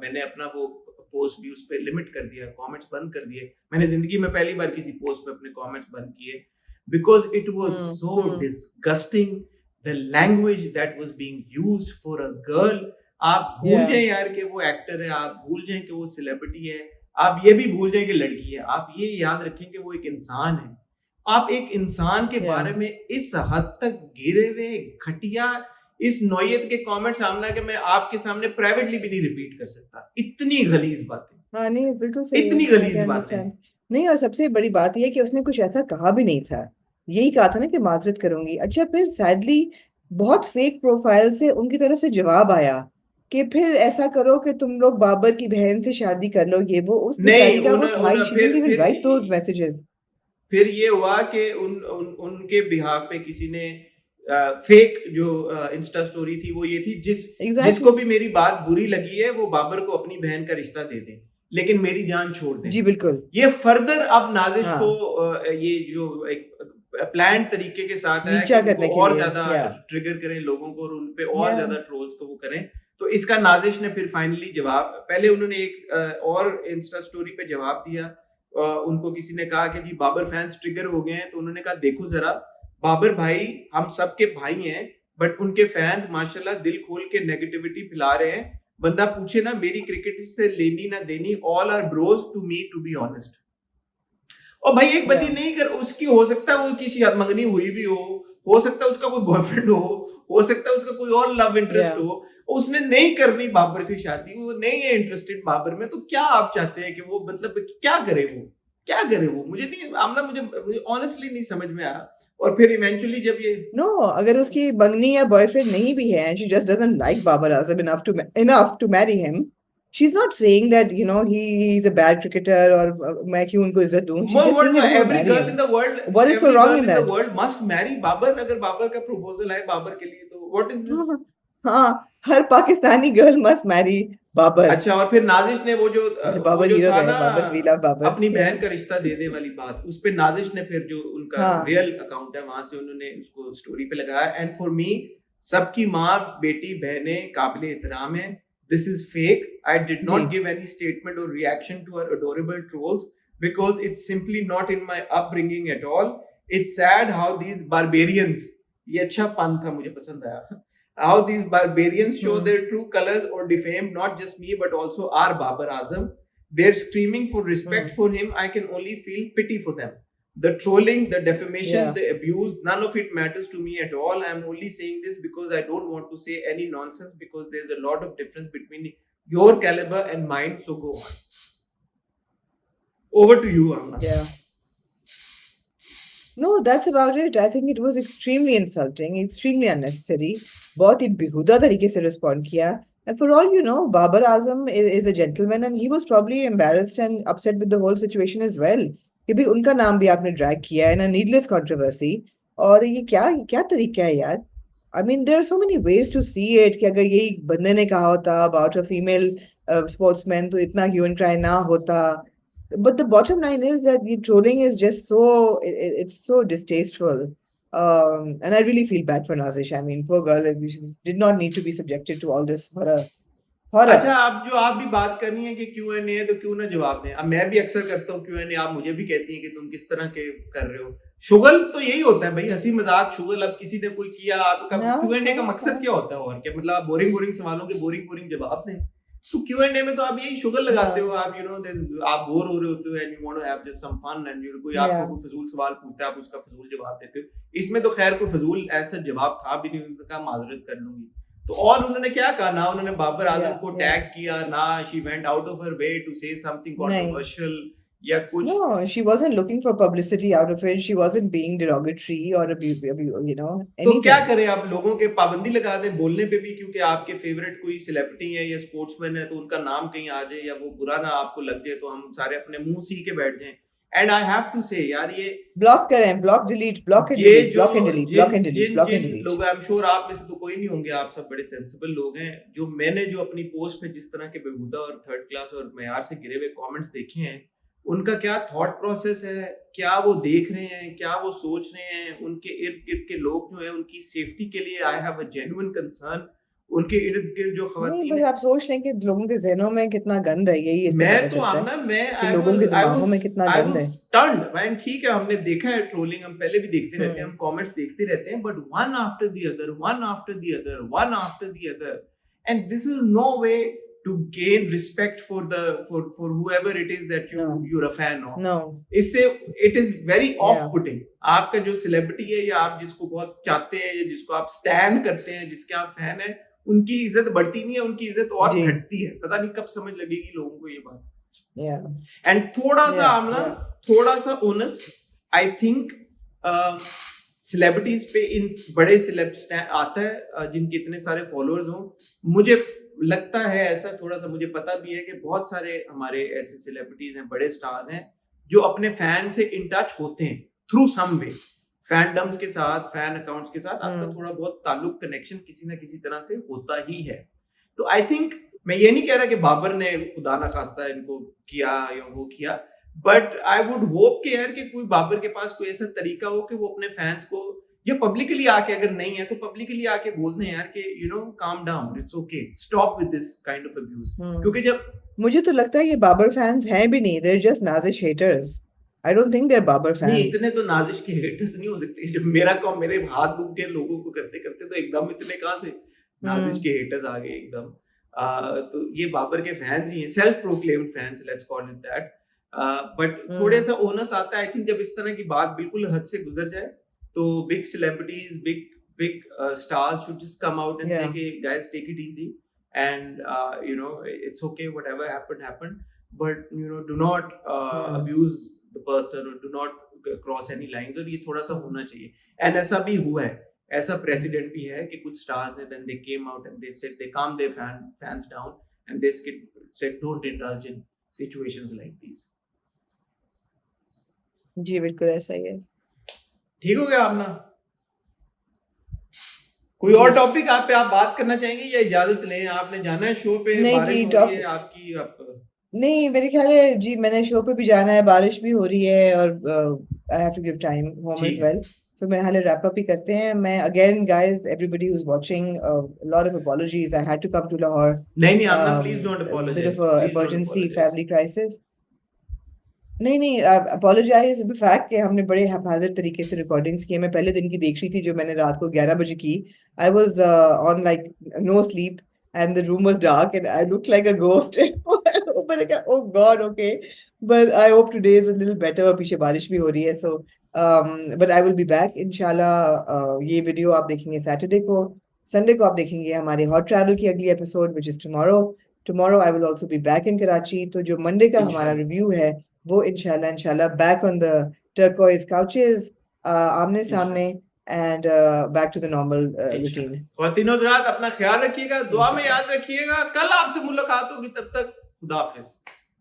मैंने अपना वो पोस्ट भी उस पर लिमिट कर दिया, कमेंट्स बंद कर दिए। मैंने जिंदगी में पहली बार किसी पोस्ट पे अपने कमेंट्स बंद किए, because it was so disgusting, the language that was being used for a girl. आप भूल जाएं यार कि वो एक्टर है, आप भूल जाएं कि वो सेलिब्रिटी है, आप ये भी भूल जाएं कि लड़की है, आप ये याद रखें कि वो एक इंसान है। आप एक इंसान के बारे में इस हद तक गिरे हुए घटिया, इस नौयत के कमेंट सामना कि मैं आपके सामने प्राइवेटली भी नहीं रिपीट कर सकता। इतनी गलीज बातें। हाँ नहीं बिल्कुल सही, इतनी गलीज बातें नहीं। और सबसे बड़ी बात यह है कि उसने कुछ ऐसा कहा भी नहीं था, यही कहा था ना कि माजरत करूंगी। अच्छा, फिर सैडली बहुत फेक प्रोफाइल से उनकी तरफ से जवाब आया कि फिर ऐसा करो कि तुम लोग बाबर की बहन से शादी कर लो, ये वो। उस बेचारी का वो था ही, she didn't even write those messages. फिर ये हुआ कि उनके बिहाफ पे किसी ने फेक जो इंस्टा स्टोरी थी वो ये थी, जिसको भी मेरी बात बुरी लगी है वो बाबर को अपनी बहन का रिश्ता दे दे। लेकिन मेरी जान छोड़ दें। जी बिल्कुल। ये फर्दर अब नाजिश हाँ। को ये जो एक प्लान तरीके के साथ है कि नीचा उनको करने के और लिए, ज्यादा या ट्रिगर करें लोगों को और उन पे और या ज्यादा ट्रोल्स को वो करें। तो इसका नाजिश ने फिर फाइनली जवाब, पहले उन्होंने एक और इंस्टा स्टोरी पे जवाब दिया। उनको किसी ने कहा कि जी बाबर फैंस ट्रिगर हो गए हैं, तो उन्होंने कहा देखो जरा बाबर भाई हम सबके भाई हैं, बट उनके फैंस माशाल्लाह दिल खोल के नेगेटिविटी फैला रहे हैं। बंदा पूछे ना मेरी क्रिकेट से लेनी ना देनी, all are bros to me to be honest. और भाई एक बंदी या नहीं कर, उसकी हो सकता है वो किसी मंगनी हुई भी हो सकता है उसका कोई बॉयफ्रेंड हो सकता है उसका कोई और लव या इंटरेस्ट हो, उसने नहीं करनी बाबर से शादी, वो नहीं है इंटरेस्टेड बाबर में, तो क्या आप चाहते हैं कि वो मतलब क्या करे वो मुझे नहीं आमना, मुझे ऑनेस्टली नहीं समझ में आया। और फिर इवेंचुअली जब ये नो, अगर उसकी बंगनी या बॉयफ्रेंड नहीं भी है, and she just doesn't like Babar Azam enough to marry him, she's not saying that he's a bad cricketer or मैं क्यों उनको इज्जत दूं. She's just saying that he will every marry girl him. in the world, What is so every wrong girl in in the that? world must marry Babar. अगर बाबर का proposal है बाबर के लिए तो व्हाट इज दिस? हाँ, हर Pakistani girl must marry Babar. अच्छा, और फिर नाजिश ने वो जैसे जो बाबर हीरो था है, ना बाबर वी लव बाबर. अपनी या बहन का रिश्ता दे दे वाली बात, उस पे नाजिश ने फिर जो उनका हाँ रियल अकाउंट है वहां से उन्होंने उसको स्टोरी पे लगाया। एंड फॉर मी सबकी माँ बेटी बहनें काबिल एहतराम है, this is fake. I did जी नॉट गिव एनी स्टेटमेंट और reaction to our adorable trolls because it's simply not in my upbringing at all. It's sad how these barbarians, ये अच्छा पन था, मुझे पसंद आया, how these barbarians show their true colors or defame not just me but also our Babar Azam. They're screaming for respect for him. I can only feel pity for them. The trolling, the defamation, या the abuse, none of it matters to me at all. I'm only saying this because I don't want to say any nonsense because there's a lot of difference between your caliber and mine. So go on. Over to you, Amna. या No, that's about it. I think it was extremely insulting, extremely unnecessary. बहुत ही बेहुदा तरीके से respond किया. And for all you know, Babar Azam is a gentleman and he was probably embarrassed and upset with the whole situation as well. कि भी उनका नाम भी आपने drag किया in a needless controversy. और ये क्या तरीका है यार? I mean, there are so many ways to see it कि अगर यही बंदे ने कहा होता about a female sportsman तो इतना hue and cry ना होता. But the bottom line is that the trolling is just it's so distasteful. And I really feel bad for Nazish. I mean, poor girl, she did not need to be subjected to all this horror. अच्छा, आप भी बात करनी है कि Q&A है तो क्यों ना जवाब दें। अब मैं भी अक्सर करता हूँ Q&A, आप मुझे भी कहती हैं कि तुम किस तरह के कर रहे हो। शुगल तो यही होता है भाई, हंसी मजाक शुगल। अब किसी ने कोई किया, आपका Q&A का मकसद क्या होता है और क्या, मतलब आप बोरिंग सवालों के बोरिंग जवाब दें। तो Q&A में तो आप यही शुगल लगाते हो, आप आप बोर हो रहे होते हो and you want to have just some fun and कोई आपको कोई फजूल सवाल पूछता है, आप उसका फजूल जवाब देते हो। इसमें तो खैर कोई फजूल ऐसा जवाब था भी नहीं, उन्होंने कहा माजरत कर लूंगी। तो और उन्होंने क्या कहा ना, उन्होंने बाबर आजम को टैग किया ना, she went out of her way to say something controversial या कुछ। No, she wasn't looking for publicity out of it. She wasn't being derogatory or anything. तो क्या करें आप, लोगों के पाबंदी लगा दें बोलने पे भी, क्योंकि आपके फेवरेट कोई सेलिब्रिटी है या स्पोर्ट्समैन है तो उनका नाम कहीं आ जाए या वो बुरा ना आपको लग जाए तो हम सारे अपने मुंह सी के बैठ जाएं। एंड आई हैव टू से यार, ये ब्लॉक करें, block delete, block and delete, block and delete, block and delete, block and delete. लोग, आई एम श्योर आप में से तो कोई नहीं होंगे, आप सब बड़े सेंसिबल लोग हैं, जो मैंने जो अपनी पोस्ट पे जिस तरह के बेहुदा और थर्ड क्लास और मयार से गिरे हुए कमेंट्स देखे हैं, उनका क्या थॉट प्रोसेस है, क्या वो देख रहे हैं, क्या वो सोच रहे हैं, उनके इर्द गिर्द के लोग जो हैं उनकी सेफ्टी के लिए I have a genuine concern. उनके इर्द गिर्द जो खवातीन हैं, आप सोच लें कि लोगों के जहनों में कितना गंद है, यही इससे पता चलता है। मैं लोगों के दिमागों में कितना गंद है। स्टन्ड मैन, ठीक है हमने देखा है ट्रोलिंग, हम पहले भी देखते रहते हैं, हम कमेंट्स देखते रहते हैं, but one after the other and this is no way to gain respect for whoever it is that you're a fan of. No. इससे it is very off-putting. आपका जो celebrity है या आप जिसको बहुत चाहते हैं या जिसको आप stand करते हैं, जिसके आप fan हैं, उनकी इज्जत बढ़ती नहीं है, उनकी इज्जत और घटती है। पता नहीं कब समझ लगेगी लोगों को ये बात। एंड थोड़ा सा आमना, थोड़ा सा ओनस, आई थिंक सेलिब्रिटीज पे इन बड़े सेलेब्स आता है जिनके इतने सारे फॉलोअर्स हों, मुझे लगता है ऐसा, थोड़ा सा मुझे पता भी है कि बहुत सारे हमारे ऐसे सेलिब्रिटीज हैं, बड़े स्टार्स हैं जो अपने फैन से इन टच होते हैं थ्रू सम वे, फैंडम्स के साथ, फैन अकाउंट्स के साथ आपका थोड़ा बहुत ताल्लुक, कनेक्शन किसी ना किसी तरह से होता ही है। तो आई थिंक मैं ये नहीं कह रहा कि बाबर ने खुदा ना खास्ता इनको किया या वो किया, बट आई वुड होप कि यार कि कोई बाबर के पास कोई ऐसा तरीका हो कि वो अपने फैंस को या पब्लिकली आके, अगर नहीं है तो पब्लिकली आके बोल दें यार कि you no calm down, it's okay, stop with this kind of abuse. क्योंकि जब मुझे तो लगता है ये बाबर फैंस हैं भी नहीं, they're just Nazish haters. I don't think they're Babar नहीं, fans. इतने तो नाजिश के हेटर्स नहीं हो सकते। जब मेरा काम मेरे हाथ दुख के लोगों को करते करते तो एकदम इतने कहाँ से नाजिश के हेटर्स आ गए एकदम। तो ये बाबर के फैंस ही हैं, self proclaimed fans, let's call it that. But थोड़े सा ओनस आता है आई थिंक जब इस तरह की बात बिल्कुल हद से गुजर जाए, तो big celebrities, big stars should just come out and say कि guys take it easy and you know it's okay, whatever happened, but you know do not abuse the person or do not cross any lines, और ये थोड़ा सा होना चाहिए। And ऐसा भी हुआ है, ऐसा प्रेसिडेंट भी है कि कुछ स्टार्स ने then they came out and they said they calmed their fans down and they said don't indulge in situations like these। जी बिल्कुल ऐसा ही है। ठीक हो गया आपना? कोई और टॉपिक आप पे आप बात करना चाहेंगे या इजाजत लें? आपने जाना है शो पे? नहीं बारिश जी, हो रही है आपकी नहीं मेरे ख्याल है जी, मैंने शो पे भी जाना है, बारिश भी हो रही है और I have to give time home as well, so मेरे ख्याल है रैप अप ही करते हैं। मैं again guys, everybody who is watching, lot of apologies, I had to come to Lahore. नहीं आपने please don't apologize, bit of emergency family crisis. नहीं अपोलोजाइज द फैक्ट कि हमने बड़े हाफाजत तरीके से रिकॉर्डिंग्स किए। मैं पहले दिन की देख रही थी जो मैंने रात को 11 बजे की। I was on like no sleep and the room was dark and I looked like a ghost. Oh God, okay. But I hope today is a little better. पीछे बारिश भी हो रही है, so but I will be back इंशाल्लाह। ये video आप देखेंगे सैटरडे को, संडे को आप देखेंगे हमारे हॉट ट्रैवल की अगली episode which is tomorrow I will also be back in Karachi। तो जो मंडे का हमारा रिव्यू है वो इंशाल्लाह back on the turquoise couches, आमने सामने and back to the normal routine। ख्वातीनो हज़रात, अपना ख्याल रखिएगा, दुआ में याद रखिएगा। कल आपसे मुलाकात होगी, तब तक खुदा हाफिज।